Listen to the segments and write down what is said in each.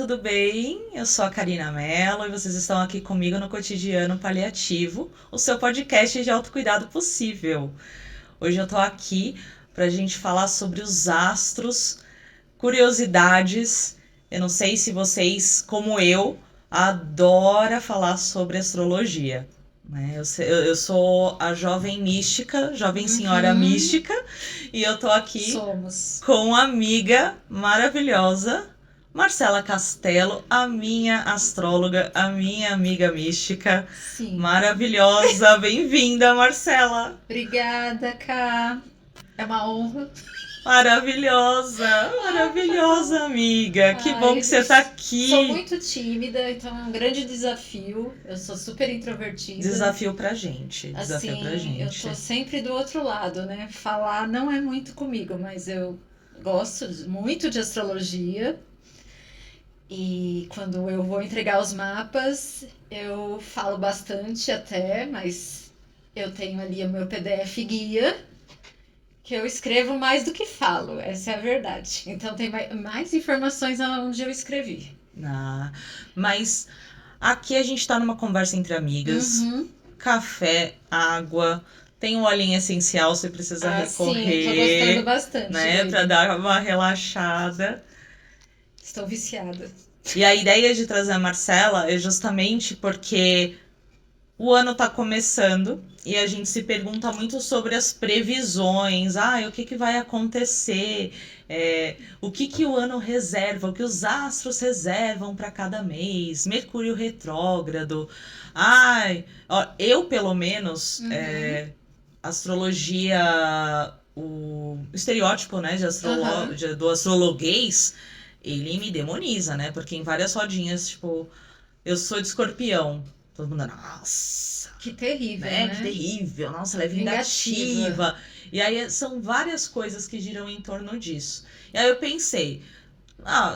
tudo bem? Eu sou a Karina Mello e vocês estão aqui comigo no Cotidiano Paliativo, o seu podcast de autocuidado possível. Hoje eu tô aqui pra gente falar sobre os astros, curiosidades. Eu não sei se vocês, como eu, adora falar sobre astrologia. Né? Eu sou a jovem mística, jovem senhora mística, e eu tô aqui Somos. com uma amiga maravilhosa, Marcela Castelo, a minha astróloga, a minha amiga mística. Sim. Maravilhosa, bem-vinda, Marcela. Obrigada, Ká. É uma honra. Maravilhosa, amiga. Que bom que você tá aqui. Sou muito tímida, então é um grande desafio. Eu sou super introvertida. Desafio pra gente. Eu tô sempre do outro lado, né? Falar não é muito comigo, mas eu gosto muito de astrologia. E quando eu vou entregar os mapas, eu falo bastante até, mas eu tenho ali o meu PDF guia, que eu escrevo mais do que falo, essa é a verdade. Então tem mais informações onde eu escrevi. Mas aqui a gente tá numa conversa entre amigas, café, água, tem um olhinho essencial, você precisa recorrer. Sim, tô gostando bastante. Né, pra dar uma relaxada. Estou viciada. E a ideia de trazer a Marcela é justamente porque o ano tá começando e a gente se pergunta muito sobre as previsões. O que vai acontecer? O que o ano reserva? O que os astros reservam para cada mês? Mercúrio retrógrado. Eu pelo menos, astrologia, o estereótipo, né, do astrologuês, ele me demoniza, né? Porque em várias rodinhas, tipo, eu sou de Escorpião. Todo mundo, nossa, que terrível, né? Que terrível, nossa, ela é vingativa. E aí são várias coisas que giram em torno disso. E aí eu pensei,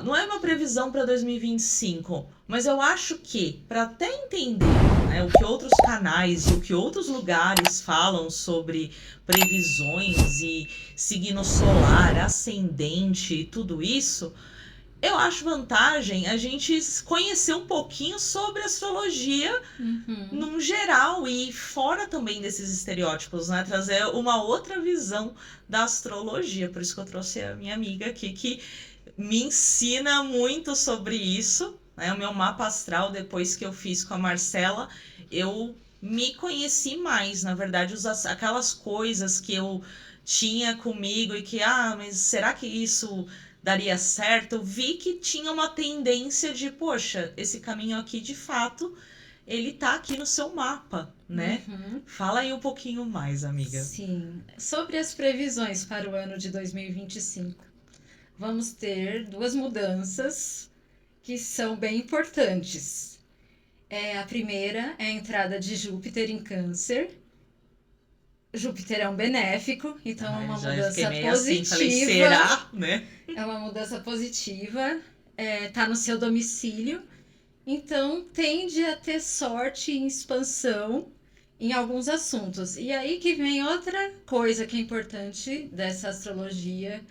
não é uma previsão para 2025, mas eu acho que, para até entender, né, o que outros canais e o que outros lugares falam sobre previsões e signo solar, ascendente e tudo isso, eu acho vantagem a gente conhecer um pouquinho sobre astrologia num geral e fora também desses estereótipos, né? Trazer uma outra visão da astrologia. Por isso que eu trouxe a minha amiga aqui, que me ensina muito sobre isso. Né? O meu mapa astral, depois que eu fiz com a Marcela, eu me conheci mais. Na verdade, aquelas coisas que eu tinha comigo e que, mas será que isso daria certo? Eu vi que tinha uma tendência de, poxa, esse caminho aqui, de fato, ele tá aqui no seu mapa, né? Fala aí um pouquinho mais, amiga. Sim. Sobre as previsões para o ano de 2025. Vamos ter duas mudanças que são bem importantes. A primeira é a entrada de Júpiter em Câncer. Júpiter é um benéfico, então é uma mudança positiva. Assim, falei, será? Né? É uma mudança positiva, tá no seu domicílio, então tende a ter sorte em expansão em alguns assuntos. E aí que vem outra coisa que é importante dessa astrologia.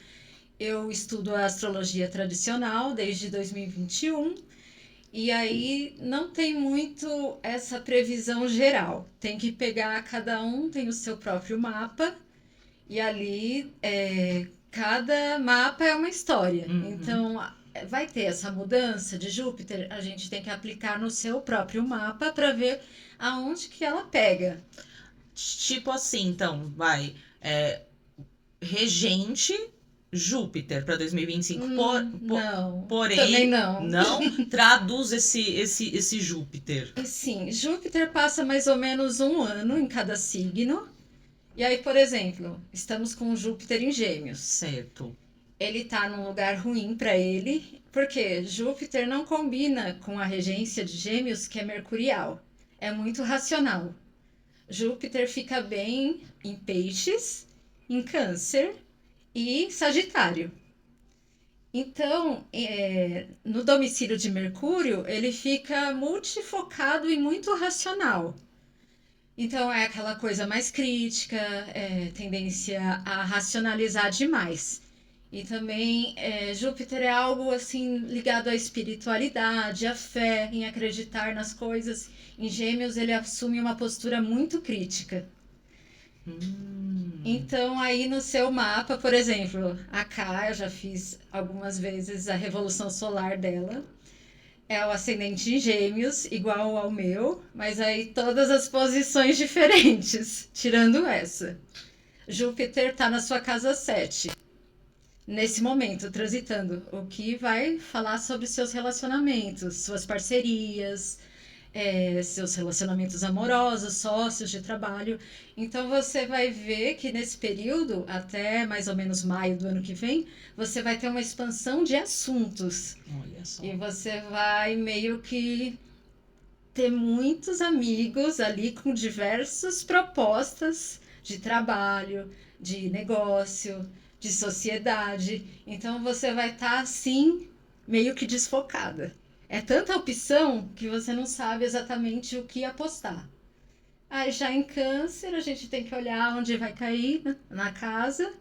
Eu estudo a astrologia tradicional desde 2021, e aí não tem muito essa previsão geral. Tem que pegar, cada um tem o seu próprio mapa, e ali cada mapa é uma história. Então vai ter essa mudança de Júpiter, a gente tem que aplicar no seu próprio mapa para ver aonde que ela pega. Tipo assim, então, regente Júpiter para 2025. Não. Porém, também não. Não traduz esse Júpiter. Sim, Júpiter passa mais ou menos um ano em cada signo. E aí, por exemplo, estamos com Júpiter em Gêmeos. Certo. Ele tá num lugar ruim para ele, porque Júpiter não combina com a regência de Gêmeos, que é mercurial. É muito racional. Júpiter fica bem em Peixes, em Câncer e Sagitário. Então, no domicílio de Mercúrio, ele fica multifocado e muito racional. Então, é aquela coisa mais crítica, tendência a racionalizar demais. E também Júpiter é algo assim ligado à espiritualidade, à fé, em acreditar nas coisas. Em Gêmeos ele assume uma postura muito crítica. Então aí no seu mapa, por exemplo, a Ká, eu já fiz algumas vezes a revolução solar dela. É o ascendente em Gêmeos, igual ao meu, mas aí todas as posições diferentes, tirando essa. Júpiter está na sua casa 7 nesse momento, transitando, o que vai falar sobre seus relacionamentos, suas parcerias, seus relacionamentos amorosos, sócios de trabalho. Então você vai ver que nesse período, até mais ou menos maio do ano que vem, você vai ter uma expansão de assuntos. Olha só. E você vai meio que ter muitos amigos ali com diversas propostas de trabalho, de negócio, de sociedade. Então você vai estar assim, meio que desfocada. É tanta opção que você não sabe exatamente o que apostar. Aí já em Câncer, a gente tem que olhar onde vai cair na casa,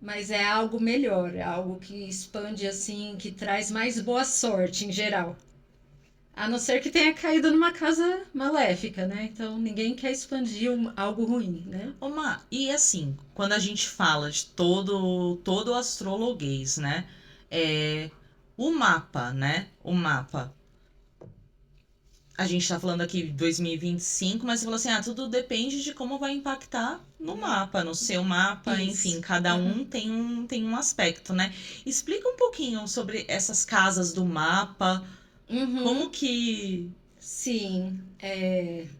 mas é algo melhor, é algo que expande assim, que traz mais boa sorte em geral. A não ser que tenha caído numa casa maléfica, né? Então ninguém quer expandir algo ruim, né? E assim, quando a gente fala de todo o astrologuês, né? O mapa, né? O mapa. A gente tá falando aqui de 2025, mas você falou assim, tudo depende de como vai impactar no mapa, no seu mapa, Isso. enfim, cada um tem um aspecto, né? Explica um pouquinho sobre essas casas do mapa, como que... Sim,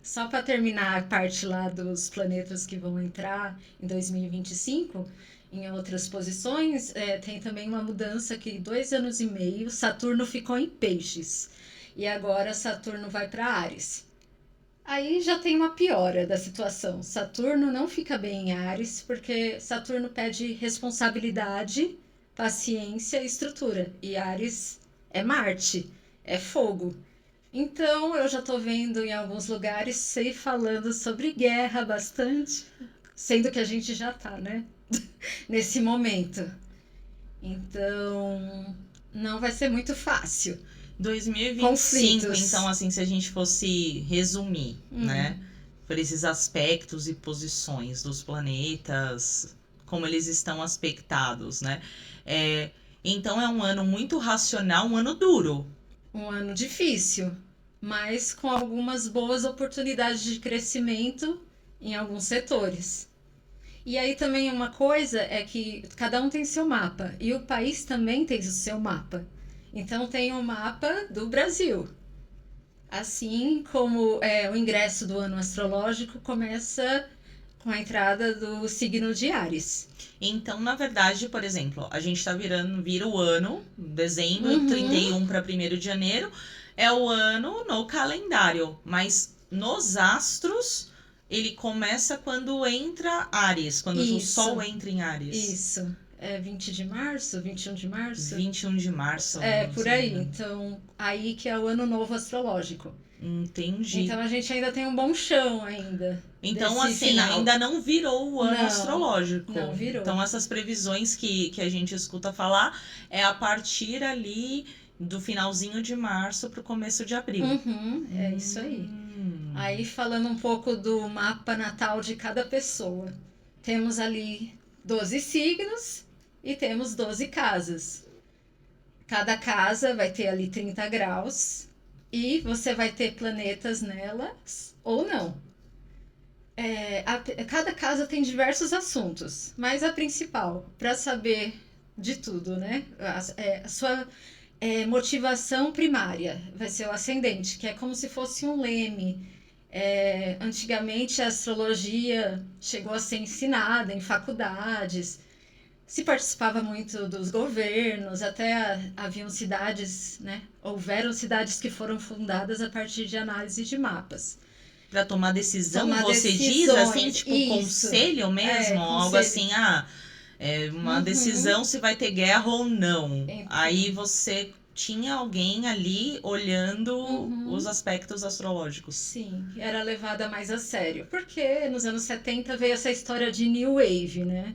só para terminar a parte lá dos planetas que vão entrar em 2025, em outras posições, tem também uma mudança que 2 anos e meio, Saturno ficou em Peixes. E agora Saturno vai para Áries. Aí já tem uma piora da situação. Saturno não fica bem em Áries, porque Saturno pede responsabilidade, paciência e estrutura. E Áries é Marte, é fogo. Então eu já tô vendo em alguns lugares se falando sobre guerra bastante, sendo que a gente já tá, né? Nesse momento. Então não vai ser muito fácil. 2025, Conflitos. então, assim, se a gente fosse resumir, né? Por esses aspectos e posições dos planetas, como eles estão aspectados, né? Então é um ano muito racional, um ano duro. Um ano difícil, mas com algumas boas oportunidades de crescimento em alguns setores. E aí também uma coisa é que cada um tem seu mapa e o país também tem o seu mapa. Então tem o mapa do Brasil. Assim como o ingresso do ano astrológico começa com a entrada do signo de Áries. Então, na verdade, por exemplo, a gente tá vira o ano, dezembro, 31 para 1º de janeiro, é o ano no calendário, mas nos astros ele começa quando entra Áries, quando o Sol entra em Áries. Isso. É 20 de março, 21 de março? 21 de março. Por aí. Então, aí que é o ano novo astrológico. Entendi. Então a gente ainda tem um bom chão ainda. Então, assim, ainda não virou o ano astrológico. Não virou. Então, essas previsões que a gente escuta falar é a partir ali do finalzinho de março para o começo de abril. É isso aí. Aí, falando um pouco do mapa natal de cada pessoa. Temos ali 12 signos e temos 12 casas. Cada casa vai ter ali 30 graus e você vai ter planetas nelas ou não. Cada casa tem diversos assuntos, mas a principal, para saber de tudo, né? A sua motivação primária vai ser o ascendente, que é como se fosse um leme. Antigamente a astrologia chegou a ser ensinada em faculdades, se participava muito dos governos, até haviam cidades, né? Houveram cidades que foram fundadas a partir de análise de mapas. Para tomar decisão, você diz assim, tipo conselho mesmo? Algo assim, uma decisão se vai ter guerra ou não. Aí você tinha alguém ali olhando os aspectos astrológicos. Sim, era levada mais a sério. Porque nos anos 70 veio essa história de New Wave, né?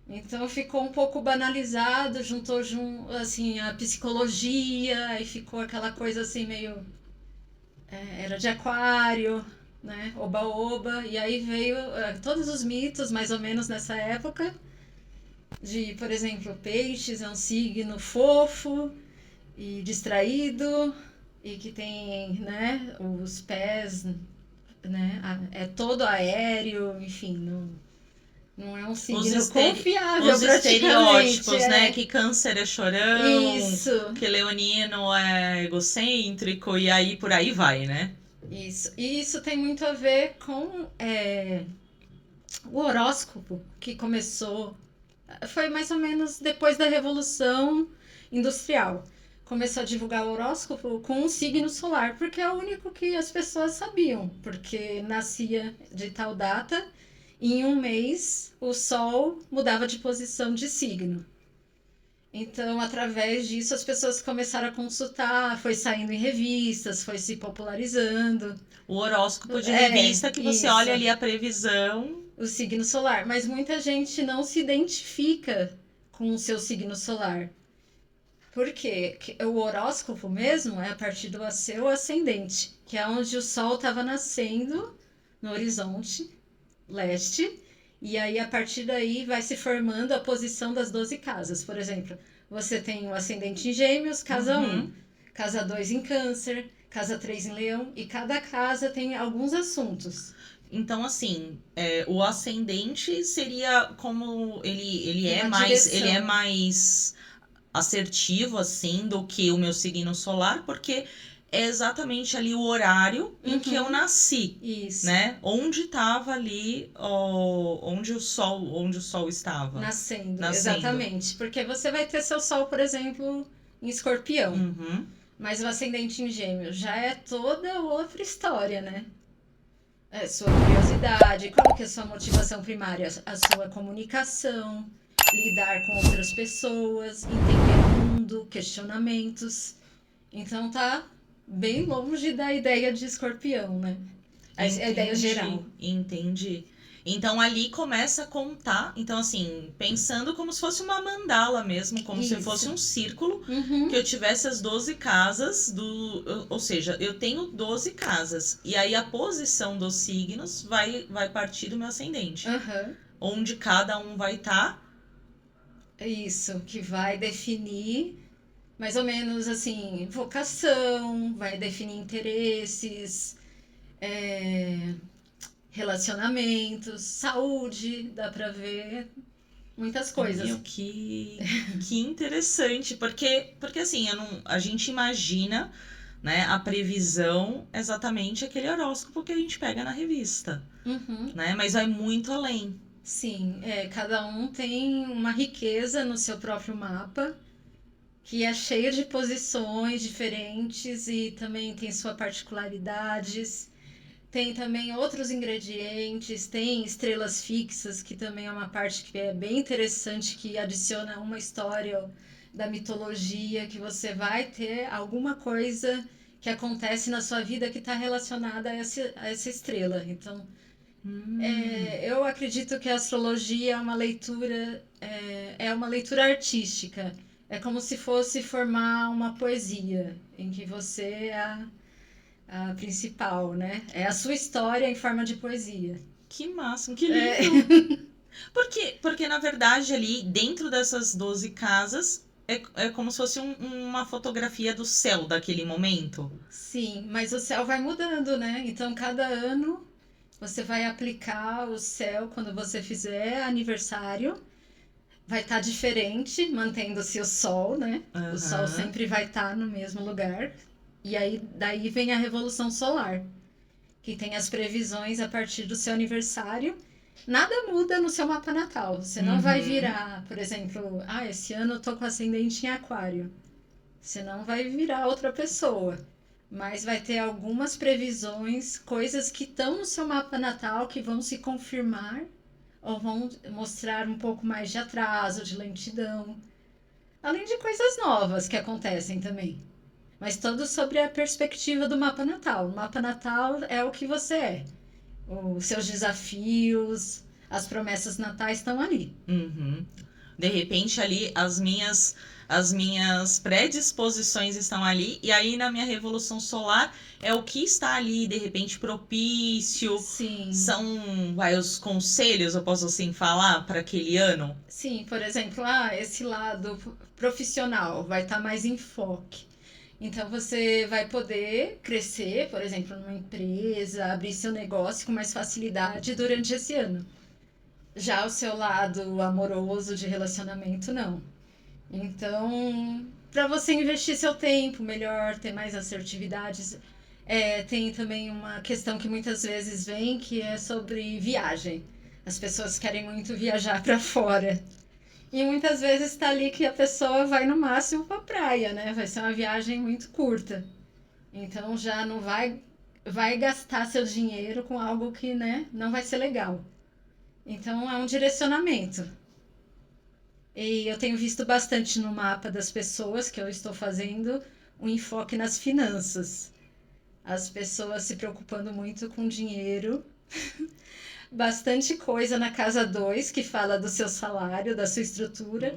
Então ficou um pouco banalizado, juntou assim, a psicologia, e ficou aquela coisa assim meio. Era de aquário, né? Oba-oba. E aí veio todos os mitos, mais ou menos nessa época, de, por exemplo, peixes é um signo fofo e distraído, e que tem, né, os pés, né, é todo aéreo, enfim, não é um signo confiável os praticamente. estereótipos, né? Que câncer é chorão, Isso. que leonino é egocêntrico, e aí por aí vai, né? Isso. E isso tem muito a ver com o horóscopo, que começou. Foi mais ou menos depois da Revolução Industrial. Começou a divulgar o horóscopo com um signo solar, porque é o único que as pessoas sabiam, porque nascia de tal data, e em um mês o Sol mudava de posição de signo. Então, através disso, as pessoas começaram a consultar, foi saindo em revistas, foi se popularizando. O horóscopo de revista que você isso. olha ali a previsão. O signo solar. Mas muita gente não se identifica com o seu signo solar. Por quê? O horóscopo mesmo é a partir do seu ascendente, que é onde o Sol estava nascendo no horizonte leste. E aí, a partir daí, vai se formando a posição das 12 casas. Por exemplo, você tem o ascendente em Gêmeos, casa 1, casa 2 em Câncer, casa 3 em Leão, e cada casa tem alguns assuntos. Então, assim, o ascendente seria como ele é mais assertivo, assim, do que o meu signo solar, porque é exatamente ali o horário em que eu nasci. Isso. Né? Onde estava ali, onde o sol estava. Nascendo. Exatamente. Porque você vai ter seu Sol, por exemplo, em Escorpião. Mas o ascendente em Gêmeos já é toda outra história, né? Sua curiosidade, qual que é a sua motivação primária? A sua comunicação, lidar com outras pessoas, entender o mundo, questionamentos. Então tá bem longe da ideia de Escorpião, né? A ideia geral. Entendi. Então ali começa a contar, então assim, pensando como se fosse uma mandala mesmo, como se fosse um círculo, que eu tivesse as 12 casas, ou seja, eu tenho 12 casas, e aí a posição dos signos vai partir do meu ascendente. Onde cada um vai estar. Isso, que vai definir mais ou menos assim, vocação, vai definir interesses, relacionamentos, saúde, dá pra ver muitas coisas. Meu, que interessante, porque assim, a gente imagina, né, a previsão exatamente aquele horóscopo que a gente pega na revista, né, mas vai muito além. Sim, cada um tem uma riqueza no seu próprio mapa, que é cheio de posições diferentes e também tem suas particularidades. Tem também outros ingredientes, tem estrelas fixas, que também é uma parte que é bem interessante, que adiciona uma história da mitologia, que você vai ter alguma coisa que acontece na sua vida que está relacionada a essa estrela. Então, eu acredito que a astrologia é uma leitura, uma leitura artística. É como se fosse formar uma poesia, em que você é a principal, né? É a sua história em forma de poesia. Que máximo, que lindo! Porque, na verdade, ali dentro dessas 12 casas, é como se fosse uma fotografia do céu daquele momento. Sim, mas o céu vai mudando, né? Então, cada ano, você vai aplicar o céu quando você fizer aniversário. Vai estar diferente, mantendo-se o sol, né? O sol sempre vai estar no mesmo lugar. E aí, daí vem a Revolução Solar, que tem as previsões a partir do seu aniversário. Nada muda no seu mapa natal. Você não vai virar, por exemplo, esse ano eu tô com ascendente em aquário. Você não vai virar outra pessoa. Mas vai ter algumas previsões, coisas que estão no seu mapa natal que vão se confirmar ou vão mostrar um pouco mais de atraso, de lentidão. Além de coisas novas que acontecem também. Mas tudo sobre a perspectiva do mapa natal. O mapa natal é o que você é. Os seus desafios, As promessas natais estão ali. Uhum. De repente ali as minhas predisposições estão ali, e aí na minha revolução solar é o que está ali, de repente, propício. Sim. São, os conselhos, eu posso assim falar, para aquele ano? Sim, por exemplo, esse lado profissional vai estar mais em foco. Então você vai poder crescer, por exemplo, numa empresa, abrir seu negócio com mais facilidade durante esse ano. Já o seu lado amoroso de relacionamento, não. Então, para você investir seu tempo melhor, ter mais assertividades, tem também uma questão que muitas vezes vem, que é sobre viagem. As pessoas querem muito viajar para fora. E muitas vezes está ali que a pessoa vai no máximo para praia, né? Vai ser uma viagem muito curta. Então já não vai gastar seu dinheiro com algo que, né, não vai ser legal. Então é um direcionamento. E eu tenho visto bastante no mapa das pessoas que eu estou fazendo um enfoque nas finanças. As pessoas se preocupando muito com dinheiro. Bastante coisa na casa 2 que fala do seu salário, da sua estrutura.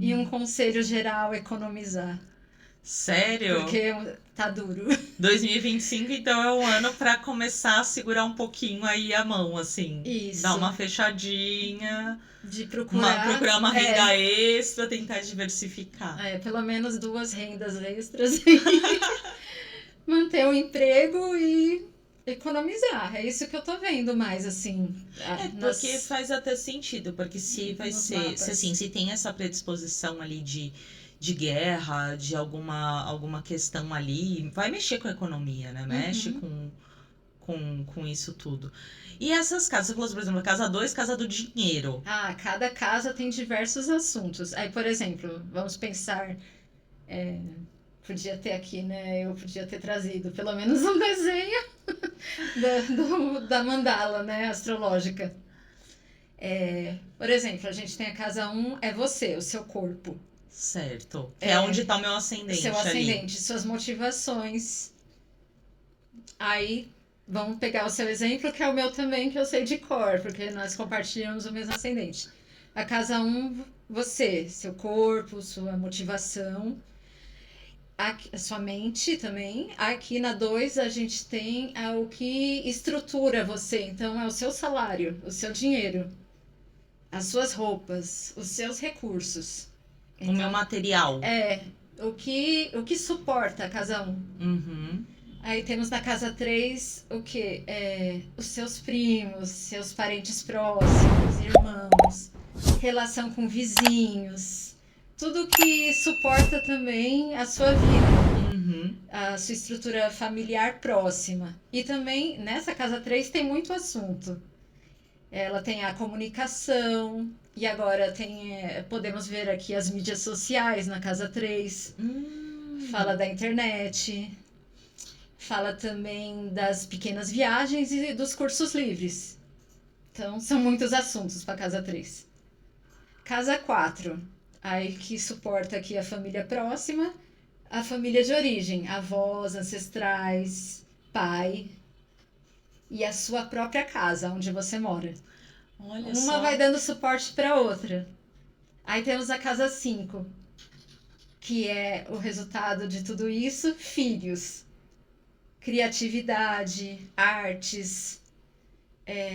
E um conselho geral, economizar. Sério? Porque tá duro. 2025, então, é um ano para começar a segurar um pouquinho aí a mão, assim. Isso. Dar uma fechadinha. De procurar uma renda extra, tentar diversificar. Pelo menos 2 rendas extras. Manter o emprego e economizar. É isso que eu tô vendo mais, assim. Porque faz até sentido, porque se vai ser, se tem essa predisposição ali de guerra, de alguma questão ali, vai mexer com a economia, né? Mexe com isso tudo. E essas casas, você falou, por exemplo, casa 2, casa do dinheiro. Cada casa tem diversos assuntos. Aí, por exemplo, vamos pensar... podia ter aqui, né? Eu podia ter trazido pelo menos um desenho da mandala, né? Astrológica. Por exemplo, a gente tem a casa 1, é você, o seu corpo. Certo. Que é onde está o meu ascendente. Seu ascendente, suas motivações. Aí, vamos pegar o seu exemplo, que é o meu também, que eu sei de cor, porque nós compartilhamos o mesmo ascendente. A casa 1, você, seu corpo, sua motivação. A sua mente também. Aqui na 2 a gente tem o que estrutura você. Então é o seu salário, o seu dinheiro, as suas roupas, os seus recursos. Então, o meu material. O que suporta a casa 1. Uhum. Aí temos na casa 3 o que? Os seus primos, seus parentes próximos, irmãos, relação com vizinhos. Tudo que suporta também a sua vida, a sua estrutura familiar próxima. E também, nessa casa 3, tem muito assunto. Ela tem a comunicação, e agora podemos ver aqui as mídias sociais na casa 3. Fala da internet, fala também das pequenas viagens e dos cursos livres. Então, são muitos assuntos para a casa 3. Casa 4. Aí que suporta aqui a família próxima, a família de origem, avós, ancestrais, pai e a sua própria casa, onde você mora. Olha Uma só. vai dando suporte para a outra. Aí temos a casa 5, que é o resultado de tudo isso, filhos, criatividade, artes,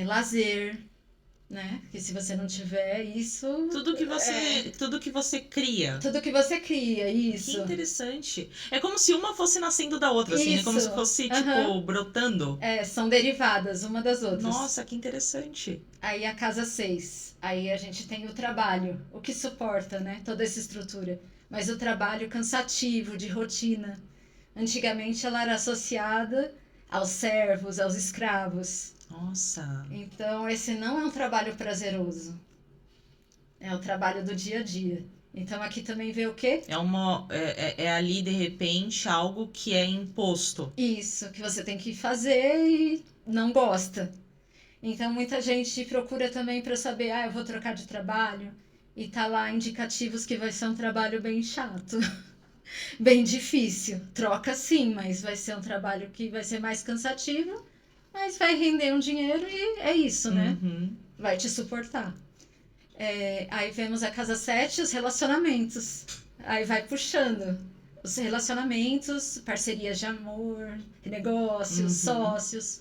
lazer. Né? Porque se você não tiver isso... Tudo que você cria. Tudo que você cria, isso. Que interessante. É como se uma fosse nascendo da outra, assim, né? Como se fosse, brotando. São derivadas uma das outras. Nossa, que interessante. Aí a casa 6. Aí a gente tem o trabalho, o que suporta, né? Toda essa estrutura. Mas o trabalho cansativo, de rotina. Antigamente ela era associada aos servos, aos escravos. Nossa. Então, esse não é um trabalho prazeroso. É o trabalho do dia a dia. Então, aqui também vê o quê? É ali, de repente, algo que é imposto. Isso, que você tem que fazer e não gosta. Então, muita gente procura também para saber, eu vou trocar de trabalho. E tá lá indicativos que vai ser um trabalho bem chato. Bem difícil. Troca sim, mas vai ser um trabalho que vai ser mais cansativo. Mas vai render um dinheiro e é isso, né? vai te suportar. Aí vemos a casa 7, os relacionamentos. Aí vai puxando os relacionamentos, parcerias de amor, negócios, sócios.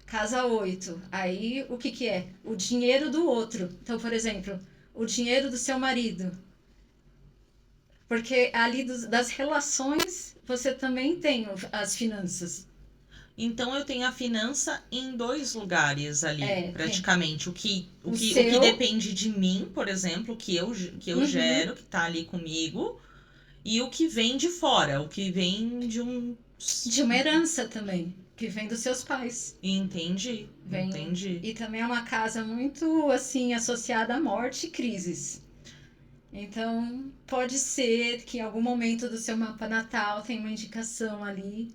Casa 8. Aí o que é? O dinheiro do outro. Então, por exemplo, o dinheiro do seu marido. Porque ali das relações você também tem as finanças. Então eu tenho a finança em 2 lugares ali, praticamente. O que seu... depende de mim, por exemplo, que eu gero, que tá ali comigo, e o que vem de fora, o que vem de uma herança também, que vem dos seus pais. Entendi. E também é uma casa muito assim associada à morte e crises. Então, pode ser que em algum momento do seu mapa natal tenha uma indicação ali,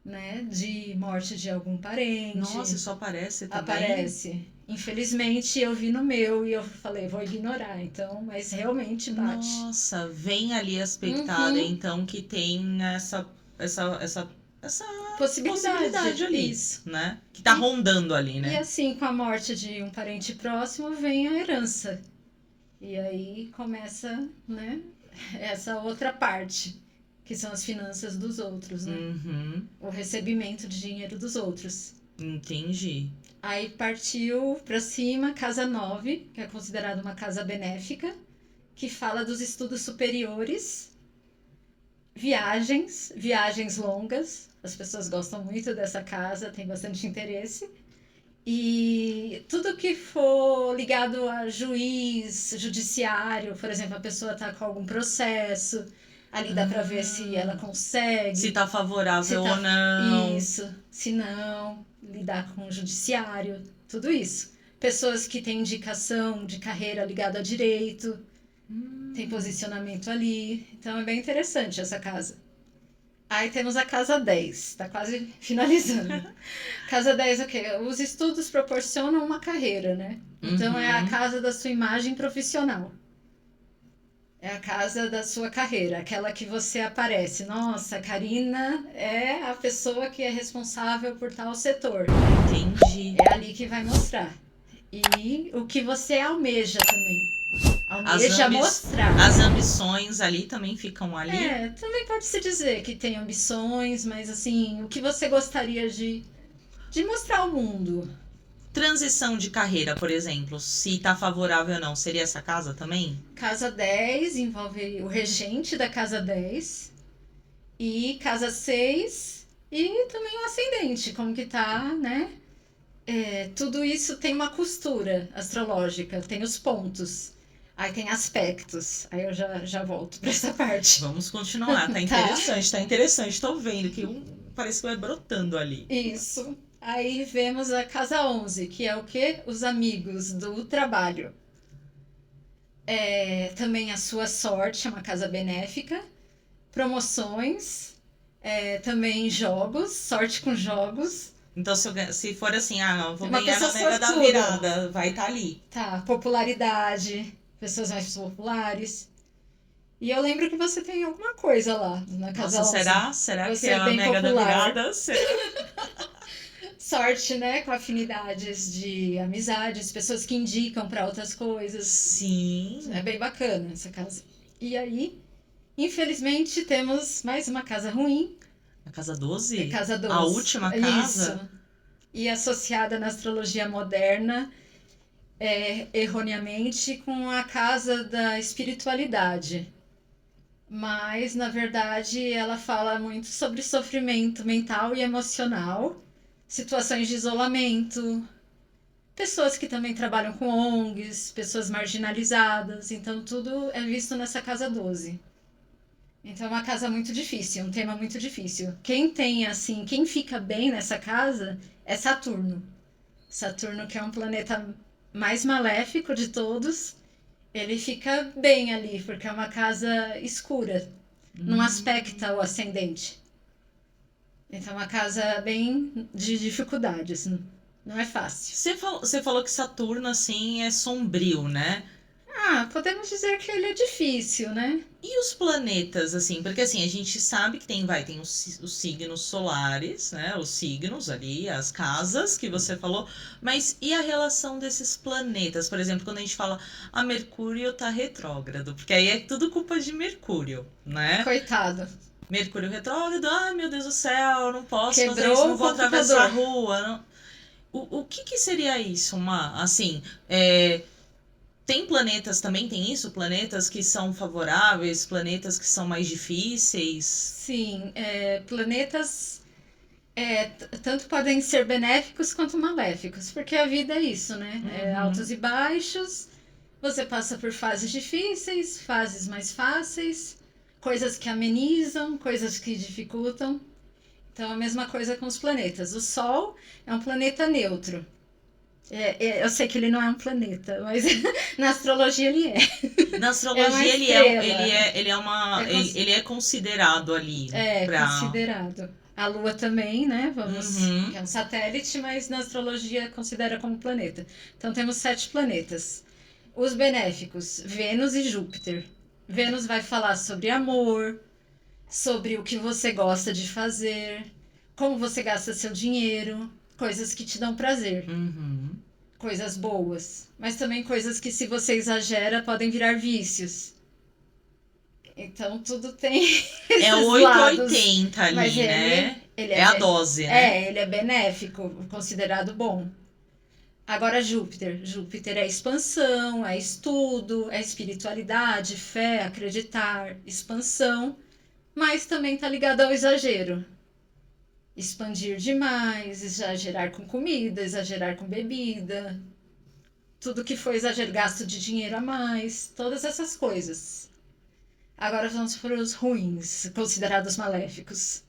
né, de morte de algum parente. Nossa, isso aparece também? Aparece. Infelizmente, eu vi no meu e eu falei, vou ignorar, então, mas realmente bate. Nossa, vem ali aspectada, então, que tem essa possibilidade ali, isso. né? Que tá rondando ali, né? E assim, com a morte de um parente próximo, vem a herança. E aí começa, né, essa outra parte, que são as finanças dos outros, né? O recebimento de dinheiro dos outros. Entendi. Aí partiu pra cima, casa 9, que é considerada uma casa benéfica, que fala dos estudos superiores, viagens longas. As pessoas gostam muito dessa casa, tem bastante interesse. E tudo que for ligado a juiz, judiciário, por exemplo, a pessoa está com algum processo, ali dá para ver se ela consegue. Se está favorável ou não. Isso. Se não, lidar com o judiciário, tudo isso. Pessoas que têm indicação de carreira ligada a direito, tem posicionamento ali. Então é bem interessante essa casa. Aí temos a casa 10, tá quase finalizando. Casa 10 é o quê? Os estudos proporcionam uma carreira, né? Então é a casa da sua imagem profissional. É a casa da sua carreira, aquela que você aparece. Nossa, a Karina é a pessoa que é responsável por tal setor. Entendi. É ali que vai mostrar. E o que você almeja também. Almeja mostrar. As ambições ali também ficam ali? Também pode-se dizer que tem ambições, mas assim, o que você gostaria de mostrar ao mundo? Transição de carreira, por exemplo, se tá favorável ou não, seria essa casa também? Casa 10 envolve o regente da casa 10 e casa 6 e também o ascendente, como que tá, né? Tudo isso tem uma costura astrológica, tem os pontos. Aí tem aspectos. Aí eu já volto pra essa parte. Vamos continuar. Tá interessante, tá interessante. Tô vendo que parece que vai brotando ali. Isso. Aí vemos a casa 11, que é o quê? Os amigos do trabalho. Também a sua sorte, é uma casa benéfica. Promoções. Também jogos, sorte com jogos. Então, se for assim, vou ganhar na mega da virada, vai estar ali. Tá, popularidade. Pessoas mais populares. E eu lembro que você tem alguma coisa lá na casa 11. Será que é a mega da virada? Sorte, né? Com afinidades de amizades, pessoas que indicam para outras coisas. Sim. É bem bacana essa casa. E aí, infelizmente, temos mais uma casa ruim. A casa 12? Casa 12. A última casa? Isso. E associada na astrologia moderna, erroneamente, com a casa da espiritualidade. Mas, na verdade, ela fala muito sobre sofrimento mental e emocional, situações de isolamento, pessoas que também trabalham com ONGs, pessoas marginalizadas. Então, tudo é visto nessa casa 12. Então, é uma casa muito difícil, um tema muito difícil. Quem fica bem nessa casa é Saturno. Saturno, que é um planeta mais maléfico de todos, ele fica bem ali, porque é uma casa escura, não aspecta o ascendente. Então é uma casa bem de dificuldades, não é fácil. Você falou que Saturno, assim, é sombrio, né? Podemos dizer que ele é difícil, né? E os planetas, assim, porque assim, a gente sabe que tem os signos solares, né? Os signos ali, as casas que você falou, mas e a relação desses planetas? Por exemplo, quando a gente fala, Mercúrio tá retrógrado, porque aí é tudo culpa de Mercúrio, né? Coitado. Mercúrio retrógrado, meu Deus do céu, não posso fazer Quebrou isso, não o vou atravessar a computador. rua. Não. O que seria isso, assim, tem planetas também, tem isso? Planetas que são favoráveis, planetas que são mais difíceis? Sim, planetas tanto podem ser benéficos quanto maléficos, porque a vida é isso, né? Altos e baixos, você passa por fases difíceis, fases mais fáceis, coisas que amenizam, coisas que dificultam. Então, a mesma coisa com os planetas. O Sol é um planeta neutro. Eu sei que ele não é um planeta, mas na astrologia ele é. Na astrologia ele é considerado ali. Considerado. A Lua também, né? Que é um satélite, mas na astrologia considera como planeta. Então temos 7 planetas. Os benéficos, Vênus e Júpiter. Vênus vai falar sobre amor, sobre o que você gosta de fazer, como você gasta seu dinheiro, coisas que te dão prazer. Coisas boas, mas também coisas que, se você exagera, podem virar vícios. Então, tudo tem é o 880 ali, mas né? Ele é a dose, né? Ele é benéfico, considerado bom. Agora, Júpiter. Júpiter é expansão, é estudo, é espiritualidade, fé, acreditar, expansão, mas também está ligado ao exagero. Expandir demais, exagerar com comida, exagerar com bebida, tudo que for exagero, gasto de dinheiro a mais, todas essas coisas. Agora vamos para os ruins, considerados maléficos.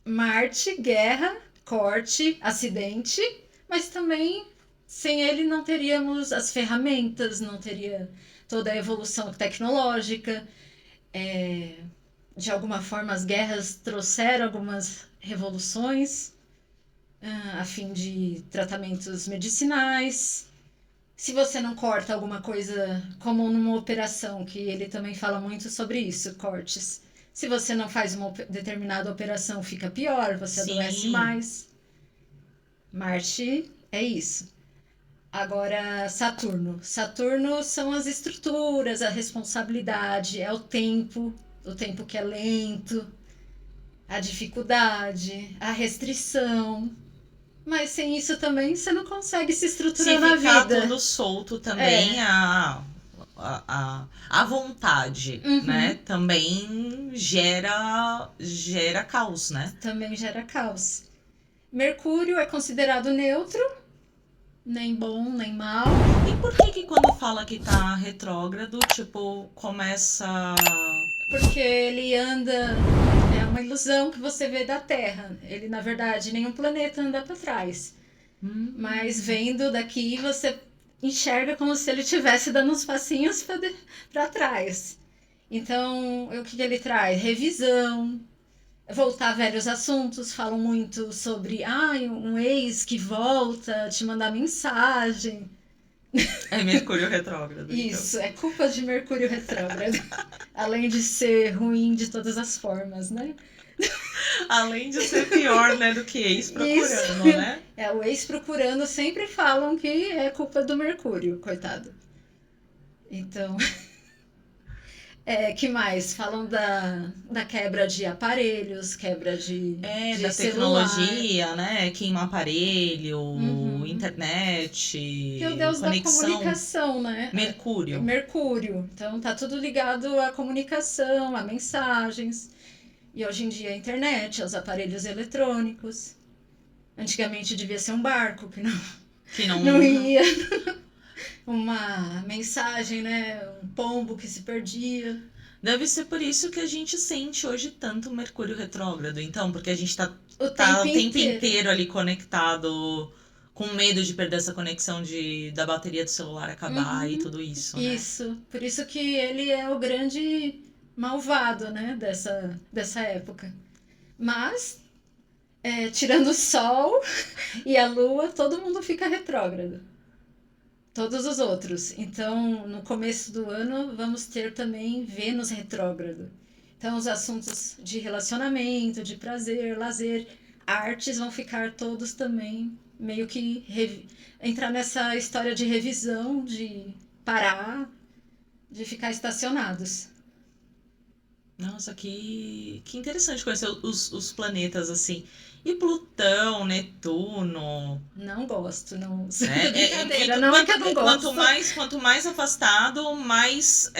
Marte, guerra, corte, acidente, mas também sem ele não teríamos as ferramentas, não teria toda a evolução tecnológica. De alguma forma, as guerras trouxeram algumas revoluções a fim de tratamentos medicinais. Se você não corta alguma coisa, como numa operação, que ele também fala muito sobre isso, cortes. Se você não faz uma determinada operação, fica pior, você adoece mais. Marte é isso. Agora, Saturno. Saturno são as estruturas, a responsabilidade, é o tempo que é lento, a dificuldade, a restrição. Mas sem isso também você não consegue se estruturar na vida. Se ficar tudo solto também, a vontade, né? Também gera caos, né? Também gera caos. Mercúrio é considerado neutro, nem bom, nem mal. E por que quando fala que tá retrógrado, começa... Porque ele anda... É uma ilusão que você vê da Terra. Ele, na verdade, nenhum planeta anda para trás. Mas vendo daqui, você enxerga como se ele estivesse dando uns passinhos para trás. Então, o que ele traz? Revisão, voltar a velhos assuntos. Falam muito sobre um ex que volta, te mandar mensagem. É Mercúrio retrógrado. Isso, é culpa de Mercúrio retrógrado. Além de ser ruim de todas as formas, né? Além de ser pior, né, do que ex procurando, né? O ex procurando sempre falam que é culpa do Mercúrio, coitado. Então, que mais? Falam da quebra de aparelhos, quebra de da celular. Tecnologia, né? Queima aparelho, internet, que é o deus conexão. Da comunicação, né? Mercúrio. Então, tá tudo ligado à comunicação, a mensagens. E hoje em dia a internet, aos aparelhos eletrônicos. Antigamente devia ser um barco que não ia. Uma mensagem, né? Um pombo que se perdia. Deve ser por isso que a gente sente hoje tanto Mercúrio retrógrado. Então, porque a gente tá o tempo inteiro ali conectado, com medo de perder essa conexão da bateria do celular acabar e tudo isso, né? Isso. Por isso que ele é o grande malvado, né, dessa época. Mas, tirando o Sol e a Lua, todo mundo fica retrógrado. todos os outros. Então, no começo do ano, vamos ter também Vênus retrógrado. Então, os assuntos de relacionamento, de prazer, lazer, artes vão ficar todos também meio que entrar nessa história de revisão, de parar, de ficar estacionados. Nossa, que interessante conhecer os planetas assim. E Plutão, Netuno. Não gosto, não. Né? Brincadeira, não é que eu não gosto. Quanto mais afastado, mais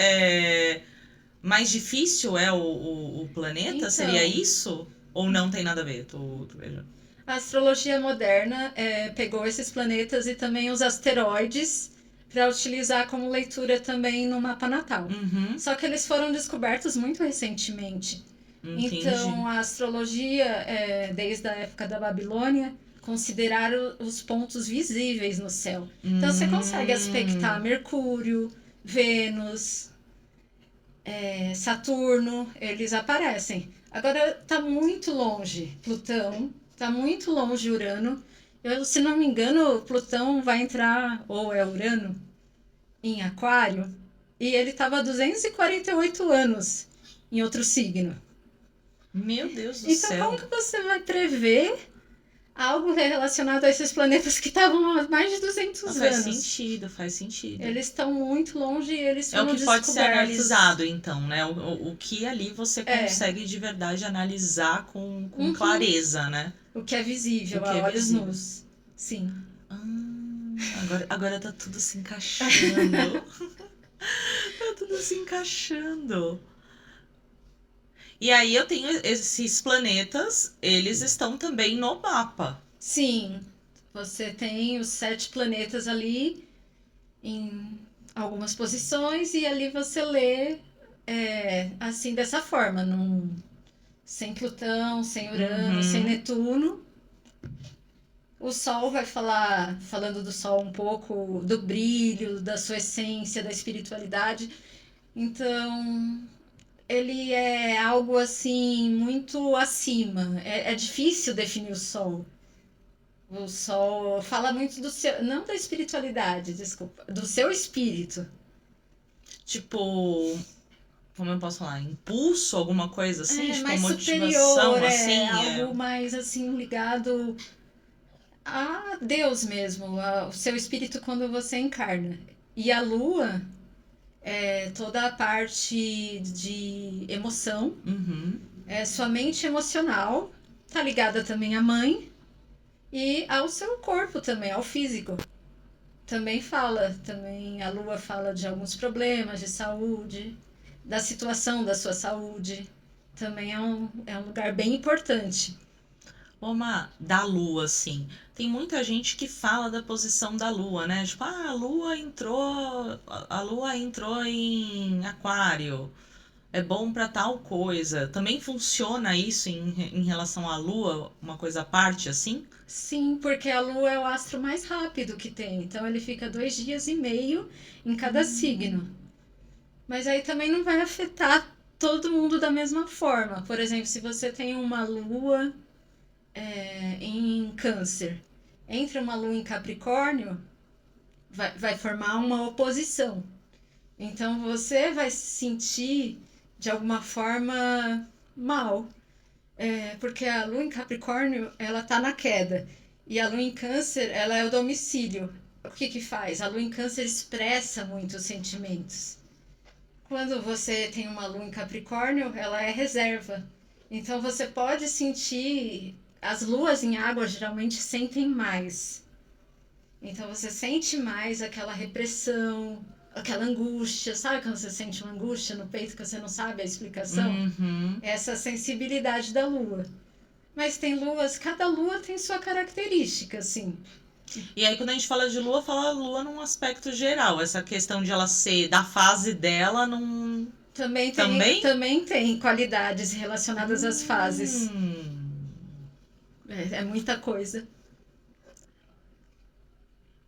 difícil é o planeta? Então, Seria isso? Ou não tem nada a ver? Tu veja. a astrologia moderna pegou esses planetas e também os asteroides para utilizar como leitura também no mapa natal. Uhum, Só que eles foram descobertos muito recentemente. entendi. Então, a astrologia, desde a época da Babilônia, consideraram os pontos visíveis no céu. Então, você consegue aspectar Mercúrio, Vênus, Saturno, eles aparecem. Agora, está muito longe Plutão, está muito longe Urano. Se não me engano, Plutão vai entrar, ou é Urano, em Aquário, e ele estava há 248 anos em outro signo. Meu Deus do Então, céu. como que você vai prever algo relacionado a esses planetas que estavam há mais de 200 Faz anos? faz sentido. Eles estão muito longe e eles É o foram que pode ser descobertos. analisado, então, né? O que ali você consegue de verdade analisar com clareza, né? O que é visível, O que é a olhos visível. nus. Sim. Agora tá tudo se encaixando. Tá tudo se encaixando. E aí eu tenho esses planetas, eles estão também no mapa. Sim. Você tem os 7 planetas ali em algumas posições e ali você lê assim dessa forma, sem Plutão, sem Urano, sem Netuno. O Sol vai falando do Sol um pouco do brilho, da sua essência, da espiritualidade. Então, ele é algo assim muito acima. É difícil definir o Sol. O Sol fala muito do seu, não da espiritualidade, desculpa, do seu espírito. Tipo, como eu posso falar? Impulso, alguma coisa assim? Tipo, mais motivação, superior, assim? algo mais assim ligado a Deus mesmo, o seu espírito quando você encarna. E a Lua é toda a parte de emoção, é sua mente emocional, tá ligada também à mãe e ao seu corpo também, ao físico. Também a Lua fala de alguns problemas de saúde, da situação da sua saúde. Também é um lugar bem importante. Da Lua, assim. Tem muita gente que fala da posição da Lua, né? Tipo, a Lua entrou em Aquário. É bom para tal coisa. Também funciona isso em relação à Lua, uma coisa à parte, assim? Sim, porque a Lua é o astro mais rápido que tem. Então ele fica 2 dias e meio em cada signo. Mas aí também não vai afetar todo mundo da mesma forma. Por exemplo, se você tem uma Lua em Câncer, entre uma Lua em Capricórnio, vai formar uma oposição. Então você vai se sentir de alguma forma mal. Porque a Lua em Capricórnio, ela tá na queda. E a Lua em Câncer, ela é o domicílio. O que faz? A Lua em Câncer expressa muito os sentimentos. Quando você tem uma Lua em Capricórnio, ela é reserva. Então você pode sentir... As luas em água geralmente sentem mais. Então você sente mais aquela repressão, aquela angústia. Sabe quando você sente uma angústia no peito que você não sabe a explicação? Essa sensibilidade da lua. Mas tem luas, cada lua tem sua característica, assim. E aí quando a gente fala de Lua, fala Lua num aspecto geral. Essa questão de ela ser da fase dela num... Também tem qualidades relacionadas às fases. É muita coisa.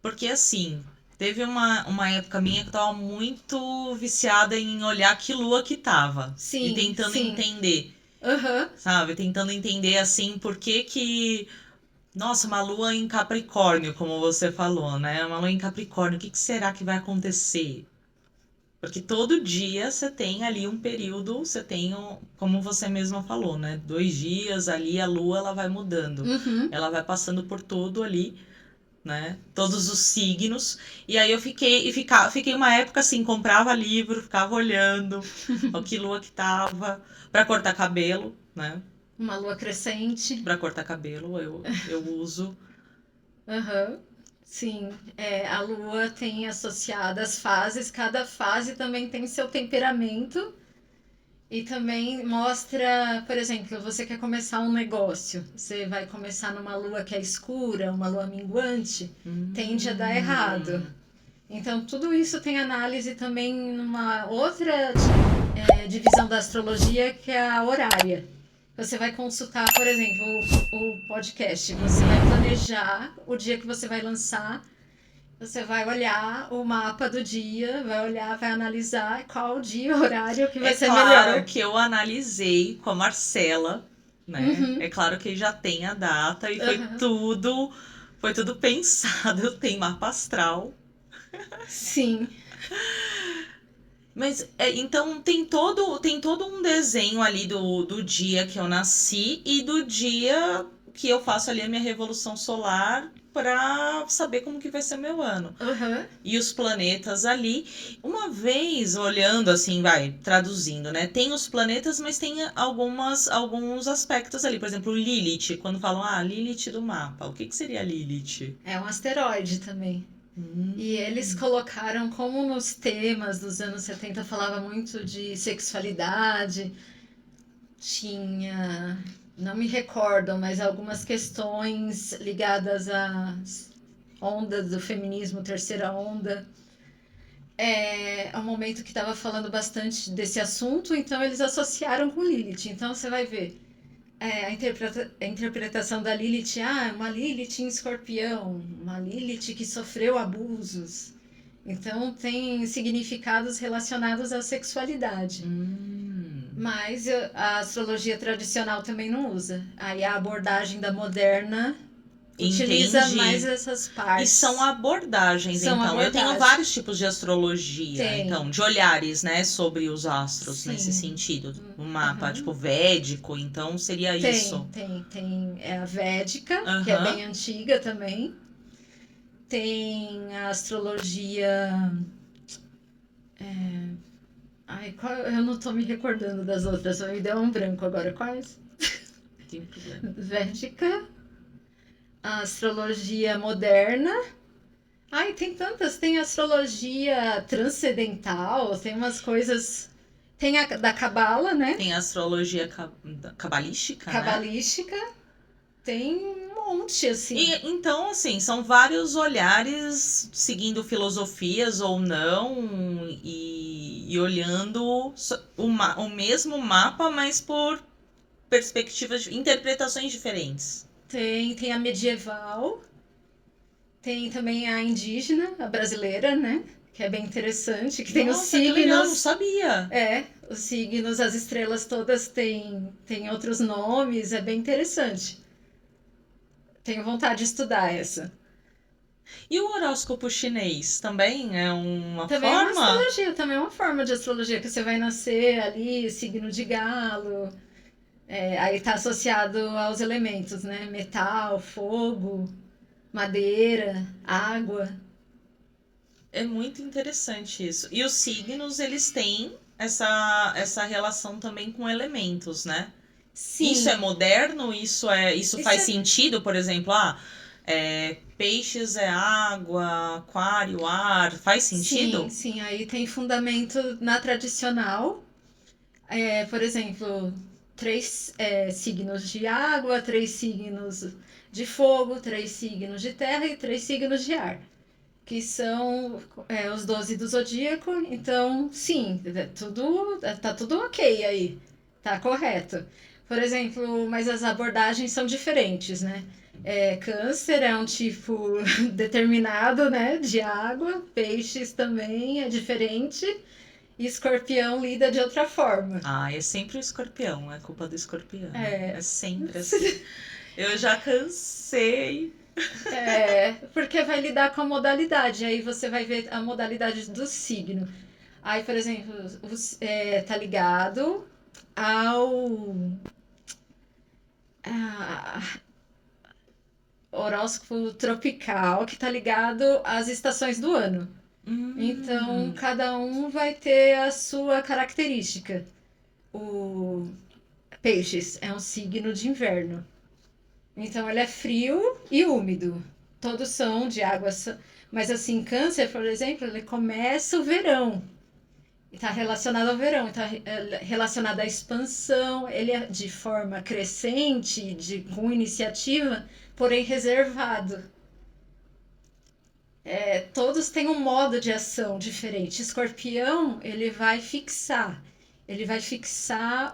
Porque assim, teve uma época minha que eu tava muito viciada em olhar que lua que tava. Sim, e tentando entender. Uhum. Sabe? Tentando entender assim por que Nossa, uma lua em Capricórnio, como você falou, né? Uma lua em Capricórnio, o que será que vai acontecer? Porque todo dia você tem ali um período, você tem, como você mesma falou, né? 2 dias ali, a lua ela vai mudando. Uhum. Ela vai passando por tudo ali, né? Todos os signos. E aí eu fiquei uma época assim, comprava livro, ficava olhando ó, que lua que tava, pra cortar cabelo, né? Uma lua crescente. Pra cortar cabelo eu uso. Aham. Sim, a lua tem associadas fases, cada fase também tem seu temperamento e também mostra, por exemplo, você quer começar um negócio, você vai começar numa lua que é escura, uma lua minguante, tende a dar errado. Então, tudo isso tem análise também numa outra divisão da astrologia que é a horária. Você vai consultar, por exemplo, o podcast. Você vai planejar o dia que você vai lançar. Você vai olhar o mapa do dia, vai olhar, vai analisar qual dia e horário que vai ser claro melhor. que eu analisei com a Marcela, né? Uhum. É claro que já tem a data e Uhum. foi tudo pensado. Eu tenho mapa astral. Sim. Mas então tem todo um desenho ali do dia que eu nasci e do dia que eu faço ali a minha revolução solar para saber como que vai ser meu ano. Uhum. E os planetas ali. Uma vez olhando assim, vai, traduzindo, né? Tem os planetas, mas tem alguns aspectos ali. Por exemplo, Lilith, quando falam, Lilith do mapa. O que seria Lilith? É um asteroide também. E eles colocaram, como nos temas dos anos 70 falava muito de sexualidade, tinha, não me recordo, mas algumas questões ligadas às ondas do feminismo, terceira onda. É um momento que estava falando bastante desse assunto, então eles associaram com Lilith. Então você vai ver a interpretação da Lilith, uma Lilith em escorpião, uma Lilith que sofreu abusos. Então tem significados relacionados à sexualidade. Mas a astrologia tradicional também não usa. Aí a abordagem da moderna utiliza mais essas partes. E são abordagens, então. Eu tenho vários tipos de astrologia, então, de olhares, né, sobre os astros, nesse sentido. Um mapa, tipo, védico, então seria isso. Tem a védica, que é bem antiga também. Tem a astrologia... eu não tô me recordando das outras, me deu um branco agora. Quais? Tem problema. Védica, a astrologia moderna. Tem tantas. Tem astrologia transcendental, tem umas coisas... Tem a da Cabala, né? Tem a astrologia cabalística, Cabalística. Né? Tem um monte, assim. Então, assim, são vários olhares seguindo filosofias ou não e olhando o mesmo mapa, mas por perspectivas, interpretações diferentes. Tem a medieval, tem também a indígena, a brasileira, né? Que é bem interessante, que tem os signos. Que legal, não sabia. Os signos, as estrelas todas têm outros nomes, é bem interessante. Tenho vontade de estudar essa. E o horóscopo chinês também é uma também forma? É uma astrologia, também é uma forma de astrologia, que você vai nascer ali, signo de galo. Aí está associado aos elementos, né? Metal, fogo, madeira, água. É muito interessante isso. E os signos, eles têm essa relação também com elementos, né? Sim. Isso é moderno? Isso faz sentido? Por exemplo, peixes é água, aquário, ar. Faz sentido? Sim. Aí tem fundamento na tradicional. Por exemplo, 3 signos de água, 3 signos de fogo, 3 signos de terra e 3 signos de ar. Que são os 12 do zodíaco. Então, sim, tá tudo ok aí. Tá correto. Por exemplo, mas as abordagens são diferentes, né? Câncer é um tipo determinado, né, de água. Peixes também é diferente. E escorpião lida de outra forma. É sempre o escorpião, é culpa do escorpião. É sempre assim. Eu já cansei. Porque vai lidar com a modalidade. Aí você vai ver a modalidade do signo. Aí, por exemplo, tá ligado ao horóscopo tropical, que tá ligado às estações do ano. Então, cada um vai ter a sua característica. O Peixes é um signo de inverno. Então, ele é frio e úmido. Todos são de água. Mas, assim, Câncer, por exemplo, ele começa o verão. Está relacionado ao verão, está relacionado à expansão. Ele é de forma crescente, com iniciativa, porém reservado. Todos têm um modo de ação diferente. Escorpião, ele vai fixar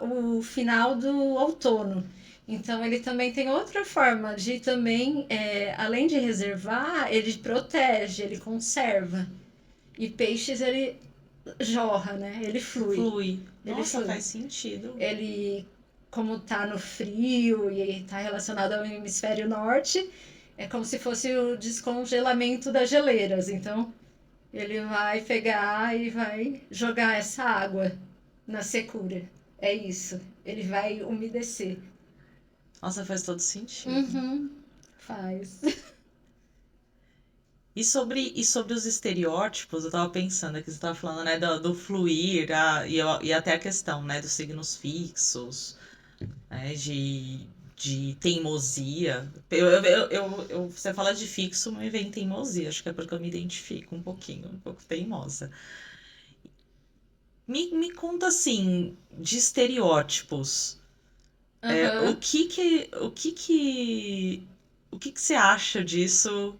o final do outono. Então, ele também tem outra forma de também, além de reservar, ele protege, ele conserva. E Peixes, ele jorra, né? Ele flui. Nossa, faz sentido. Ele, como tá no frio e tá relacionado ao hemisfério norte, é como se fosse o descongelamento das geleiras. Então, ele vai pegar e vai jogar essa água na secura. É isso. Ele vai umedecer. Nossa, faz todo sentido. Faz. E sobre os estereótipos, eu tava pensando aqui, você tava falando, né, do fluir, e até a questão, né, dos signos fixos, né, de teimosia. Você fala de fixo, me vem teimosia, acho que é porque eu me identifico um pouco teimosa. Me conta, assim, de estereótipos. O que você acha disso?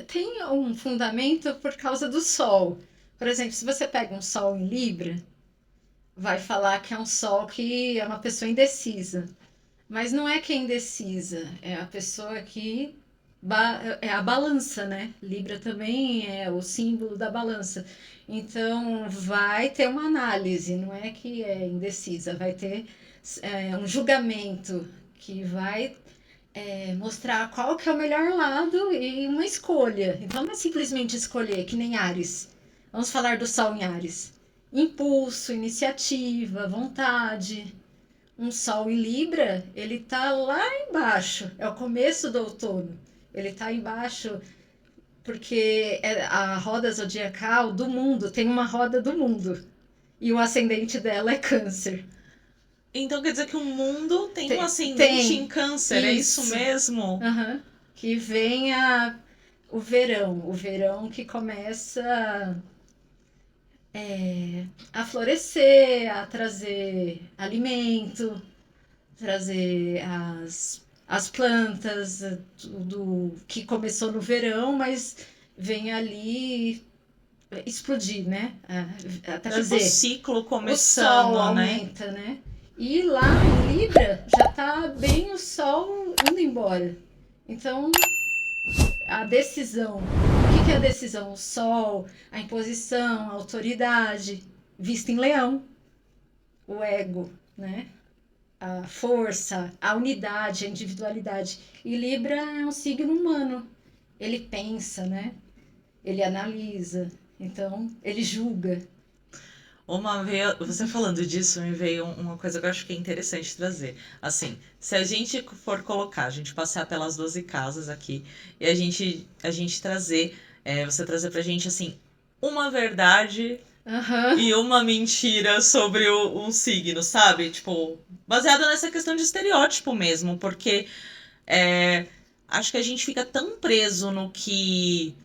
Tem um fundamento por causa do Sol. Por exemplo, se você pega um Sol em Libra, vai falar que é um Sol que é uma pessoa indecisa. Mas não é que é indecisa, é a pessoa que é a balança, né? Libra também é o símbolo da balança. Então, vai ter uma análise, não é que é indecisa, vai ter um julgamento que vai mostrar qual que é o melhor lado e uma escolha. Então, não é simplesmente escolher, que nem Áries. Vamos falar do Sol em Áries. Impulso, iniciativa, vontade. Um Sol em Libra, ele tá lá embaixo. É o começo do outono. Ele tá embaixo porque a roda zodiacal do mundo tem uma roda do mundo. E o ascendente dela é Câncer. Então quer dizer que o mundo tem um ascendente em Câncer, é isso mesmo? Que vem o verão que começa a florescer, a trazer alimento, trazer as plantas, tudo que começou no verão, mas vem ali explodir, né? A trazer. Tipo o ciclo começando, o sol aumenta, né? E lá em Libra já tá bem o Sol indo embora. Então, a decisão. O que é a decisão? O Sol, a imposição, a autoridade, vista em Leão. O ego, né? A força, a unidade, a individualidade. E Libra é um signo humano. Ele pensa, né? Ele analisa. Então, ele julga. Uma vez, você falando disso, me veio uma coisa que eu acho que é interessante trazer. Assim, se a gente for colocar, a gente passear pelas 12 casas aqui, e a gente trazer, você trazer pra gente, assim, uma verdade e uma mentira sobre um signo, sabe? Tipo, baseado nessa questão de estereótipo mesmo, porque acho que a gente fica tão preso no que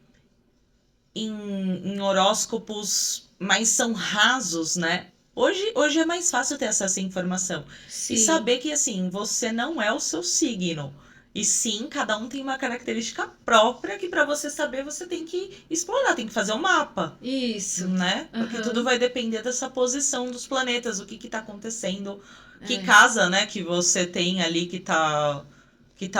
em horóscopos mais são rasos, né? Hoje é mais fácil ter acesso a essa informação. Sim. E saber que, assim, você não é o seu signo. E sim, cada um tem uma característica própria que para você saber, você tem que explorar, tem que fazer um mapa. Isso. Né? Porque tudo vai depender dessa posição dos planetas, o que tá acontecendo, que casa, né, que você tem ali que tá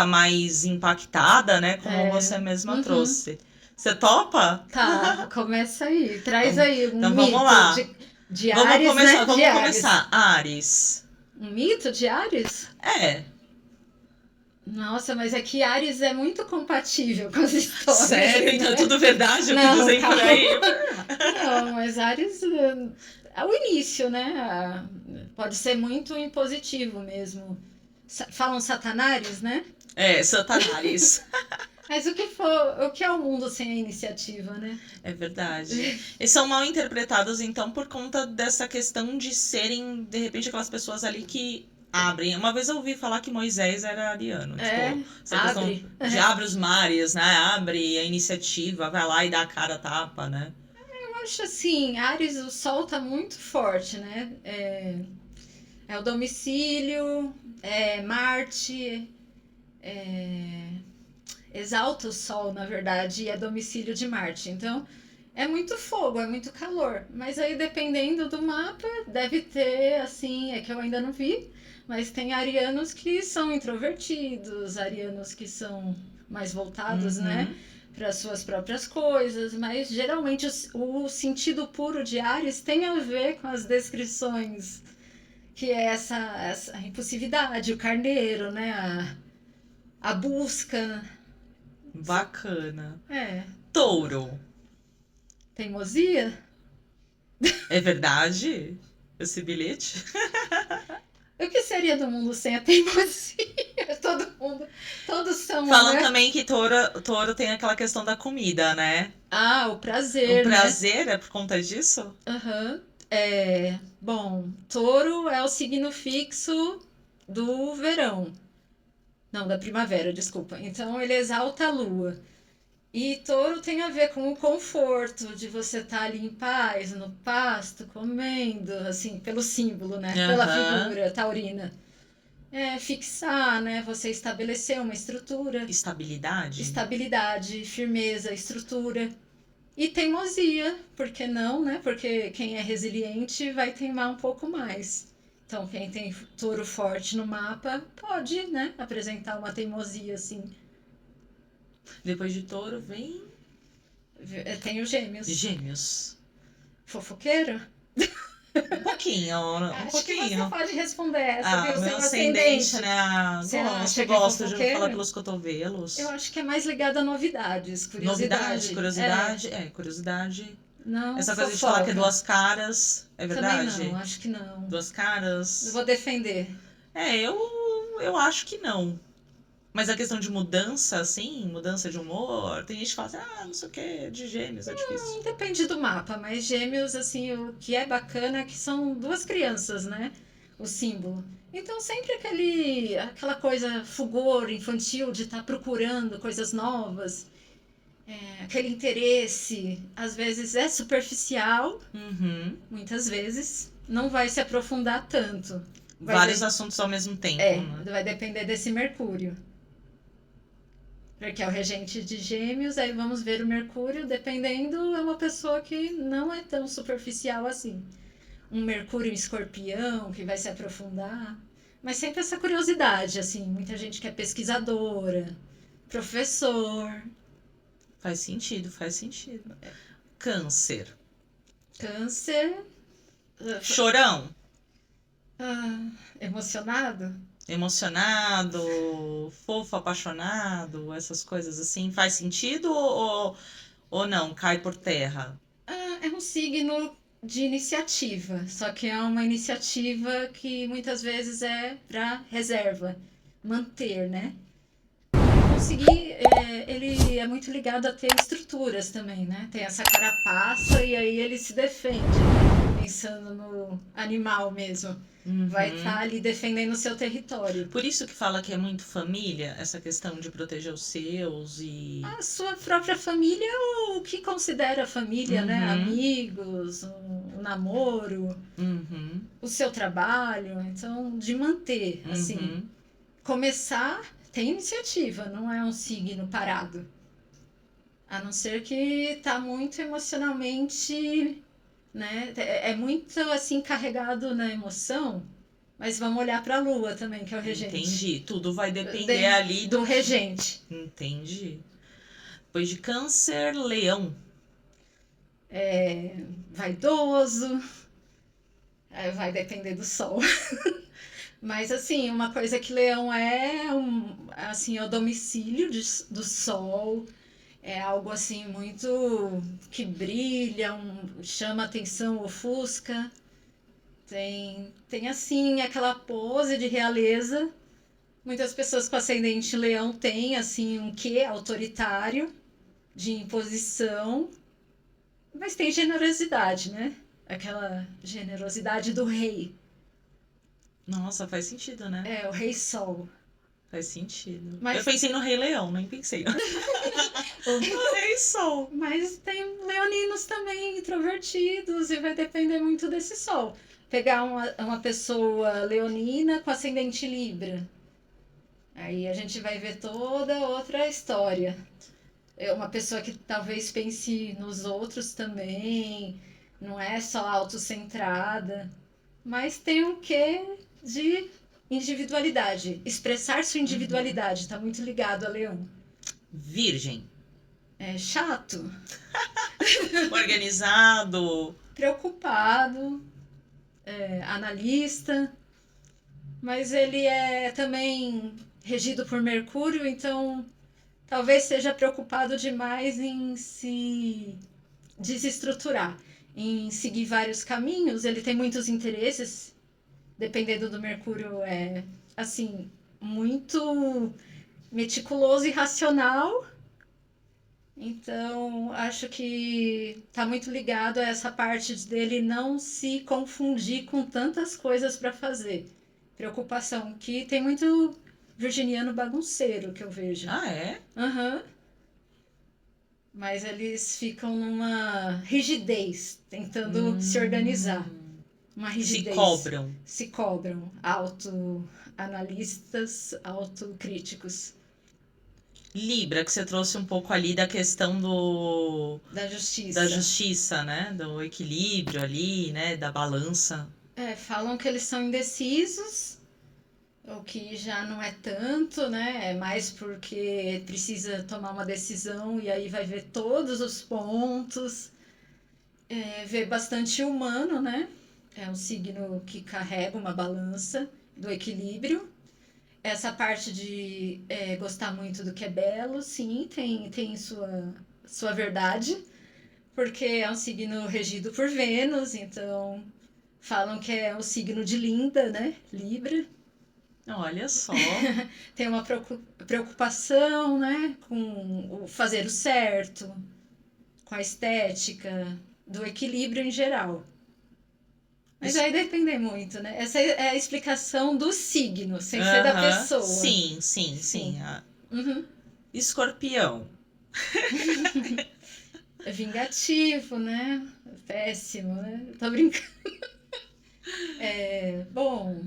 mais impactada, né, como você mesma trouxe. Você topa? Tá, começa aí. Traz aí um então, mito vamos lá. de Áries, vamos começar. Áries. Um mito de Áries? Nossa, mas é que Áries é muito compatível com as histórias. Sério? né? Então é tudo verdade o que Não, dizem por calma. aí? Não, mas Áries é o início, né? Pode ser muito impositivo mesmo. Falam satanares, né? É, Satanás. Mas o que é o mundo sem a iniciativa, né? É verdade. E são mal interpretados, então, por conta dessa questão de serem, de repente, aquelas pessoas ali que abrem. Uma vez eu ouvi falar que Moisés era ariano. Tipo, essa questão Abre. de abre os mares, né? Abre a iniciativa, vai lá e dá a cara a tapa, né? Eu acho assim, Áries, o sol tá muito forte, né? É o domicílio, Marte, exalta o sol, na verdade, e é domicílio de Marte. Então, é muito fogo, é muito calor. Mas aí, dependendo do mapa, deve ter, assim, é que eu ainda não vi, mas tem arianos que são introvertidos, arianos que são mais voltados, né? Para suas próprias coisas, mas geralmente o sentido puro de Ares tem a ver com as descrições, que é essa impulsividade, o carneiro, né? A busca. Bacana. É. Touro. Teimosia? É verdade? Esse bilhete? O que seria do mundo sem a teimosia? Todo mundo. Todos são. Falam né? também que touro tem aquela questão da comida, né? Ah, o O prazer, né? prazer é por conta disso? Aham. Bom, touro é o signo fixo do verão. Não, da primavera, desculpa. Então ele exalta a lua. E touro tem a ver com o conforto de você estar ali em paz, no pasto, comendo, assim, pelo símbolo, né? Pela Aham. figura taurina. Fixar, né? Você estabelecer uma estrutura, Estabilidade? estabilidade, firmeza, estrutura. E teimosia, por que não, né? Porque quem é resiliente vai teimar um pouco mais. Então, quem tem touro forte no mapa pode, né, apresentar uma teimosia assim. Depois de touro vem Tem os gêmeos. gêmeos. Fofoqueiro? Um pouquinho, um Acho que você pouquinho. pode responder essa, viu? Meu Seu ascendente, ascendente. né? Você acha que é Gosto de fofoqueiro? falar pelos cotovelos. Eu acho que é mais ligado a novidades, curiosidade. Novidade, curiosidade. Curiosidade. Não, Essa coisa de fofoca. falar que é duas caras, é verdade? Também não, acho que não. Duas caras. Eu vou defender. Eu acho que não. Mas a questão de mudança, assim, mudança de humor, tem gente que fala assim, não sei o que, de gêmeos é difícil. Depende do mapa, mas gêmeos, assim, o que é bacana é que são duas crianças, né? O símbolo. Então, sempre aquela coisa fulgor, infantil, de estar procurando coisas novas, aquele interesse, às vezes é superficial, Uhum. muitas vezes, não vai se aprofundar tanto. Vários assuntos ao mesmo tempo, né? Vai depender desse Mercúrio. Porque é o regente de Gêmeos, aí vamos ver o Mercúrio, dependendo, é uma pessoa que não é tão superficial assim. Um Mercúrio em Escorpião, que vai se aprofundar. Mas sempre essa curiosidade, assim, muita gente que é pesquisadora, professor. Faz sentido, faz sentido. Câncer. Câncer. Chorão. Emocionado? Emocionado, fofo, apaixonado, essas coisas assim. Faz sentido ou não? Cai por terra? É um signo de iniciativa, só que é uma iniciativa que muitas vezes é para reserva, manter, né? Conseguir, ele é muito ligado a ter estruturas também, né? Tem essa carapaça e aí ele se defende, pensando no animal mesmo. Uhum. Vai estar ali defendendo o seu território. Por isso que fala que é muito família, essa questão de proteger os seus e... A sua própria família ou o que considera família, né? Amigos, um namoro, o seu trabalho. Então, de manter, assim. Começar, tem iniciativa, não é um signo parado. A não ser que tá muito emocionalmente... né? É muito assim carregado na emoção, mas vamos olhar para a lua também, que é o regente. Entendi, tudo vai depender ali do regente. Entendi. Depois de Câncer, Leão. Vaidoso, vai depender do sol. Mas, assim, uma coisa que Leão assim, é o domicílio do Sol. É algo, assim, muito que brilha, chama atenção, ofusca. Tem, assim, aquela pose de realeza. Muitas pessoas com ascendente Leão têm, assim, um quê autoritário, de imposição. Mas tem generosidade, né? Aquela generosidade do rei. Nossa, faz sentido, né? É, o rei Sol. Faz sentido. Mas- Eu pensei no Rei Leão, nem pensei no Rei Sol. Mas tem leoninos também introvertidos e vai depender muito desse Sol. Pegar uma pessoa leonina com ascendente Libra. Aí a gente vai ver toda outra história. É uma pessoa que talvez pense nos outros também, não é só autocentrada, mas tem um quê de individualidade. Expressar sua individualidade está muito ligado a Leão. Virgem. É chato, Organizado. preocupado, analista, mas ele é também regido por Mercúrio, então talvez seja preocupado demais em se desestruturar, em seguir vários caminhos. Ele tem muitos interesses, dependendo do Mercúrio, é assim, muito meticuloso e racional. Então, acho que está muito ligado a essa parte dele não se confundir com tantas coisas para fazer. Preocupação, que tem muito virginiano bagunceiro que eu vejo. Ah, é? Aham. Mas eles ficam numa rigidez, tentando se organizar. Uma Se rigidez. cobram. Se cobram. Autoanalistas, autocríticos. Libra, que você trouxe um pouco ali da questão Da justiça. da justiça, né? Do equilíbrio ali, né? Da balança. Falam que eles são indecisos, o que já não é tanto, né? É mais porque precisa tomar uma decisão e aí vai ver todos os pontos. Vê bastante humano, né? É um signo que carrega uma balança do equilíbrio. Essa parte de gostar muito do que é belo, sim, tem sua verdade, porque é um signo regido por Vênus, então falam que é um signo de Linda, né? Libra. Olha só. Tem uma preocupação, né? Com o fazer o certo, com a estética, do equilíbrio em geral. Mas aí depende muito, né? Essa é a explicação do signo, sem ser da pessoa. Sim. Uhum. Escorpião. É vingativo, né? Péssimo, né? Tô brincando. Bom,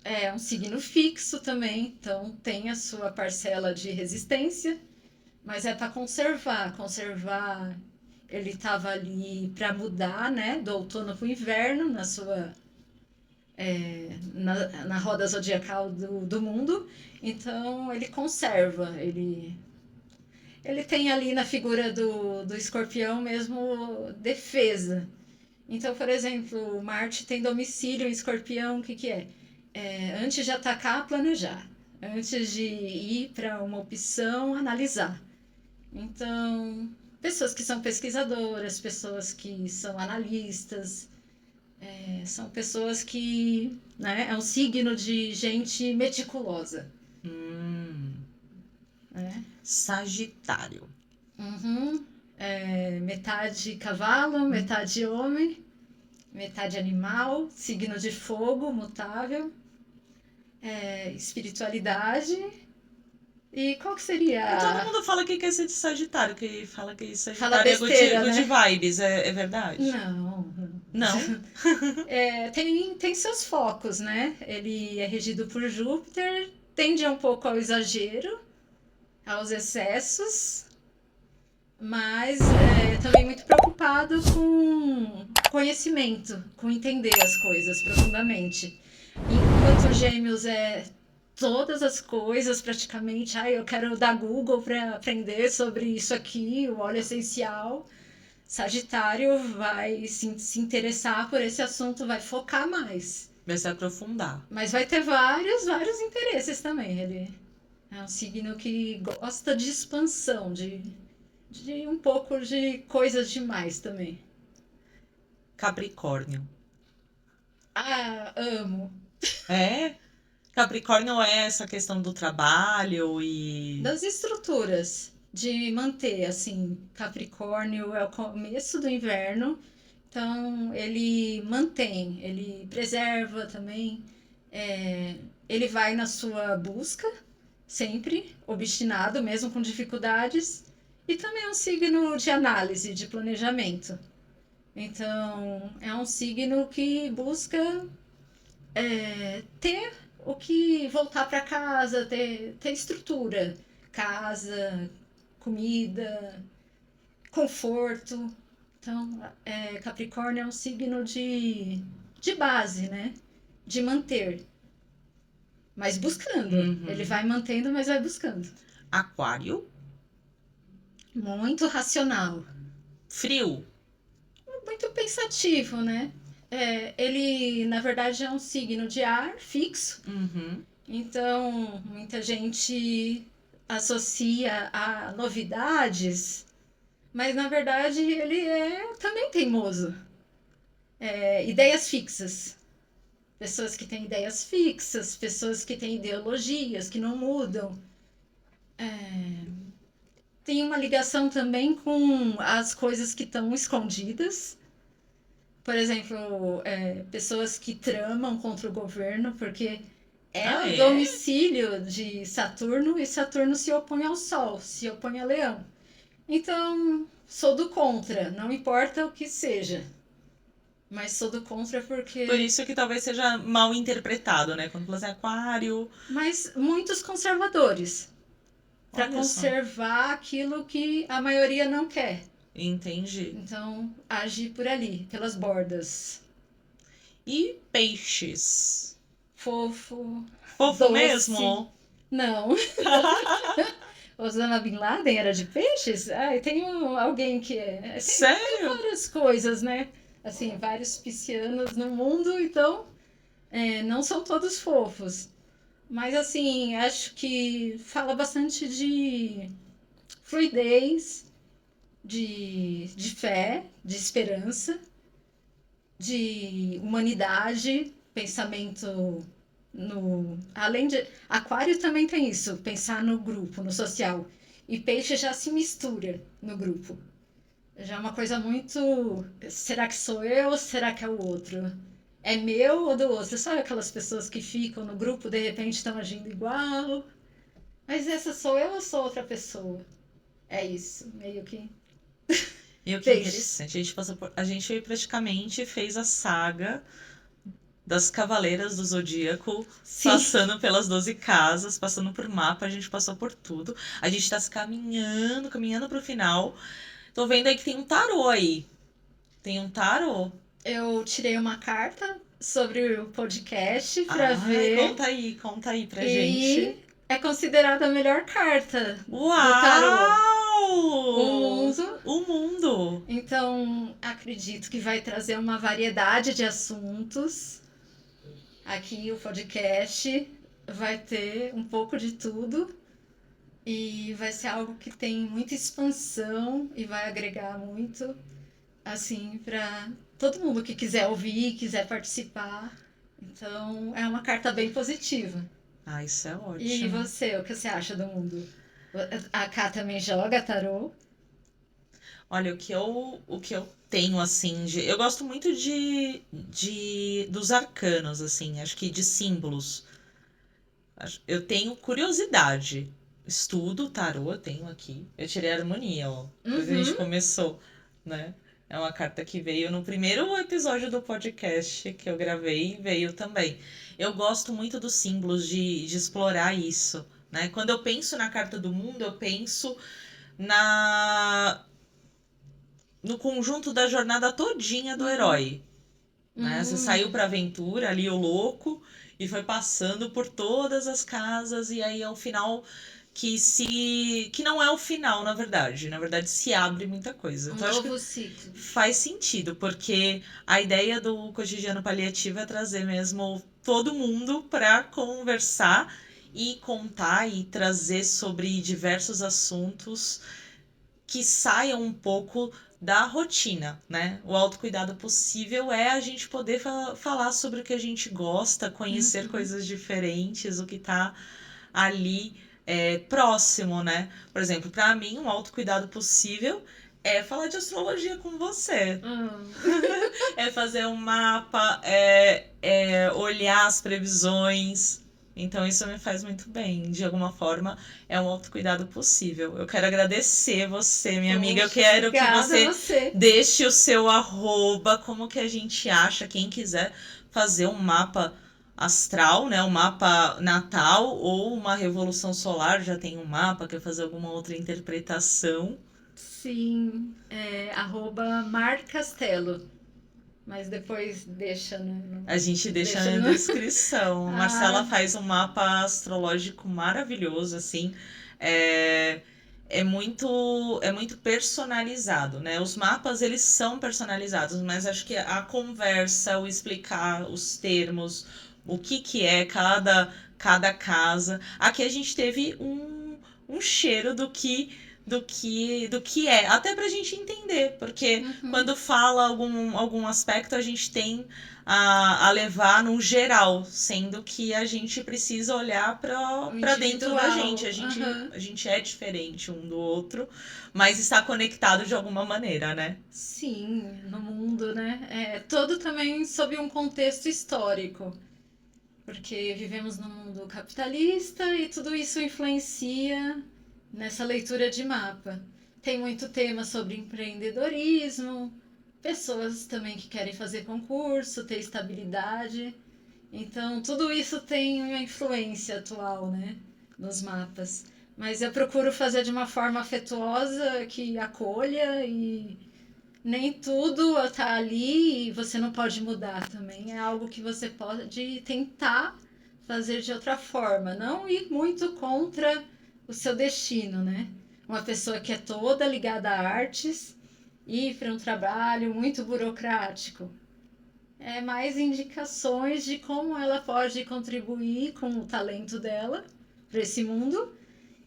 é um signo fixo também, então tem a sua parcela de resistência, mas é para conservar. Conservar, ele estava ali para mudar, né? Do outono para o inverno, na sua na roda zodiacal do mundo. Então ele conserva, ele tem ali na figura do escorpião mesmo defesa. Então, por exemplo, Marte tem domicílio em escorpião, o que é? Antes de atacar, planejar. Antes de ir para uma opção, analisar. Então, pessoas que são pesquisadoras, pessoas que são analistas, são pessoas que, né, é um signo de gente meticulosa. Sagitário. Uhum. Metade cavalo, metade homem, metade animal, signo de fogo, mutável, espiritualidade. E qual que seria? Todo mundo fala que quer ser de Sagitário, que fala que Fala Sagitário besteira, é good né? vibes, é verdade? Não. Não? Tem seus focos, né? Ele é regido por Júpiter, tende um pouco ao exagero, aos excessos, mas também muito preocupado com conhecimento, com entender as coisas profundamente. Enquanto Gêmeos todas as coisas praticamente, eu quero dar Google para aprender sobre isso aqui, o óleo essencial. Sagitário vai se interessar por esse assunto, vai focar mais. Vai se aprofundar. Mas vai ter vários interesses também. Ele é um signo que gosta de expansão, de um pouco de coisas demais também. Capricórnio. Ah, amo. É? Capricórnio é essa questão do trabalho e... Das estruturas, de manter, assim, Capricórnio é o começo do inverno, então ele mantém, ele preserva também, ele vai na sua busca, sempre, obstinado, mesmo com dificuldades, e também é um signo de análise, de planejamento. Então, é um signo que busca ter o que voltar para casa, ter estrutura, casa, comida, conforto. Então, Capricórnio é um signo de base, né? De manter. Mas buscando. Uhum. Ele vai mantendo, mas vai buscando. Aquário. Muito racional. Frio. Muito pensativo, né? Ele, na verdade, é um signo de ar fixo. Uhum. Então, muita gente associa a novidades, mas na verdade ele é também teimoso. Ideias fixas. Pessoas que têm ideias fixas, pessoas que têm ideologias que não mudam. Tem uma ligação também com as coisas que estão escondidas. Por exemplo, pessoas que tramam contra o governo, porque o domicílio de Saturno e Saturno se opõe ao Sol, se opõe a Leão. Então, sou do contra, não importa o que seja. Mas sou do contra porque... Por isso que talvez seja mal interpretado, né? Quando você é aquário... Mas muitos conservadores. Para conservar aquilo que a maioria não quer. Entendi. Então, age por ali, pelas bordas. E peixes? Fofo. Fofo doce. Mesmo? Não. Osama Bin Laden era de peixes? Tem alguém que é. Sério? Tem várias coisas, né? Assim, vários piscianos no mundo, então não são todos fofos. Mas, assim, acho que fala bastante de fluidez, de fé, de esperança, de humanidade, pensamento no... Além de... Aquário também tem isso, pensar no grupo, no social. E peixe já se mistura no grupo. Já é uma coisa muito... Será que sou eu ou será que é o outro? É meu ou do outro? Sabe aquelas pessoas que ficam no grupo, de repente estão agindo igual? Mas essa sou eu ou sou outra pessoa? É isso, meio que... E o que é interessante, a gente praticamente fez a saga das Cavaleiras do Zodíaco, sim, passando pelas 12 casas, passando por mapa, a gente passou por tudo. A gente tá se caminhando pro final. Tô vendo aí que tem um tarô aí. Tem um tarô. Eu tirei uma carta sobre o podcast pra ver. Conta aí pra gente. É considerada a melhor carta do tarô. O mundo! Então, acredito que vai trazer uma variedade de assuntos. Aqui o podcast vai ter um pouco de tudo. E vai ser algo que tem muita expansão e vai agregar muito, assim, para todo mundo que quiser ouvir, quiser participar. Então, é uma carta bem positiva. Isso é ótimo. E você, o que você acha do mundo? A Ká também joga tarô? Olha, o que eu tenho, assim, eu gosto muito dos arcanos, assim, acho que de símbolos. Eu tenho curiosidade. Estudo tarô, eu tenho aqui. Eu tirei a harmonia, ó. Depois a gente começou, né? É uma carta que veio no primeiro episódio do podcast que eu gravei, veio também. Eu gosto muito dos símbolos, de explorar isso, né? Quando eu penso na carta do mundo, eu penso no conjunto da jornada todinha do herói. Né? Você saiu pra aventura ali, o louco, e foi passando por todas as casas, e aí ao final que não é o final, na verdade. Na verdade, se abre muita coisa. Então, acho que novo ciclo. faz sentido, porque a ideia do cotidiano paliativo é trazer mesmo todo mundo para conversar e contar e trazer sobre diversos assuntos que saiam um pouco da rotina, né? O autocuidado possível é a gente poder falar sobre o que a gente gosta, conhecer coisas diferentes, o que tá ali próximo, né? Por exemplo, para mim, um autocuidado possível é falar de astrologia com você. É fazer um mapa, olhar as previsões. Então, isso me faz muito bem. De alguma forma, é um autocuidado possível. Eu quero agradecer você, minha amiga. Eu quero que você deixe o seu @, como que a gente acha, quem quiser fazer um mapa astral, né? Um mapa natal ou uma revolução solar, já tem um mapa, quer fazer alguma outra interpretação. Sim, @marcastelo. Mas depois deixa A gente deixa na descrição. Marcela faz um mapa astrológico maravilhoso, assim. É muito personalizado, né? Os mapas, eles são personalizados, mas acho que a conversa, o explicar os termos, o que é cada casa. Aqui a gente teve um cheiro do que é, até pra gente entender, porque quando fala algum aspecto, a gente tem a levar num geral, sendo que a gente precisa olhar pra dentro da gente. A gente é diferente um do outro, mas está conectado de alguma maneira, né? Sim, no mundo, né? Todo também sob um contexto histórico. Porque vivemos num mundo capitalista e tudo isso influencia nessa leitura de mapa. Tem muito tema sobre empreendedorismo, pessoas também que querem fazer concurso, ter estabilidade. Então, tudo isso tem uma influência atual, né, nos mapas. Mas eu procuro fazer de uma forma afetuosa, que acolha, e nem tudo tá ali e você não pode mudar também. É algo que você pode tentar fazer de outra forma, não ir muito contra o seu destino, né? Uma pessoa que é toda ligada a artes ir para um trabalho muito burocrático. É mais indicações de como ela pode contribuir com o talento dela para esse mundo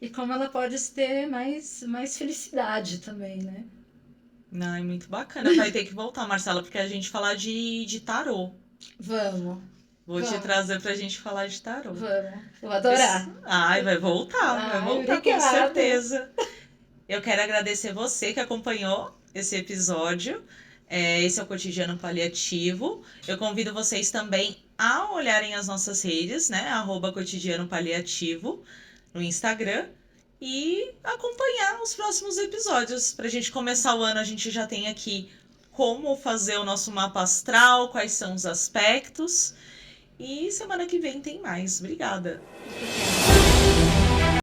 e como ela pode ter mais felicidade também, né? Não, é muito bacana. Vai ter que voltar, Marcela, porque a gente falar de tarô. Vamos. Vou te trazer pra gente falar de tarô. Vamos. Vou adorar. Vai voltar obrigada. Com certeza. Eu quero agradecer você que acompanhou esse episódio. Esse é o Cotidiano Paliativo. Eu convido vocês também a olharem as nossas redes, né? @Cotidiano Paliativo no Instagram. E acompanhar os próximos episódios. Pra gente começar o ano, a gente já tem aqui como fazer o nosso mapa astral, quais são os aspectos. E semana que vem tem mais. Obrigada. Obrigada.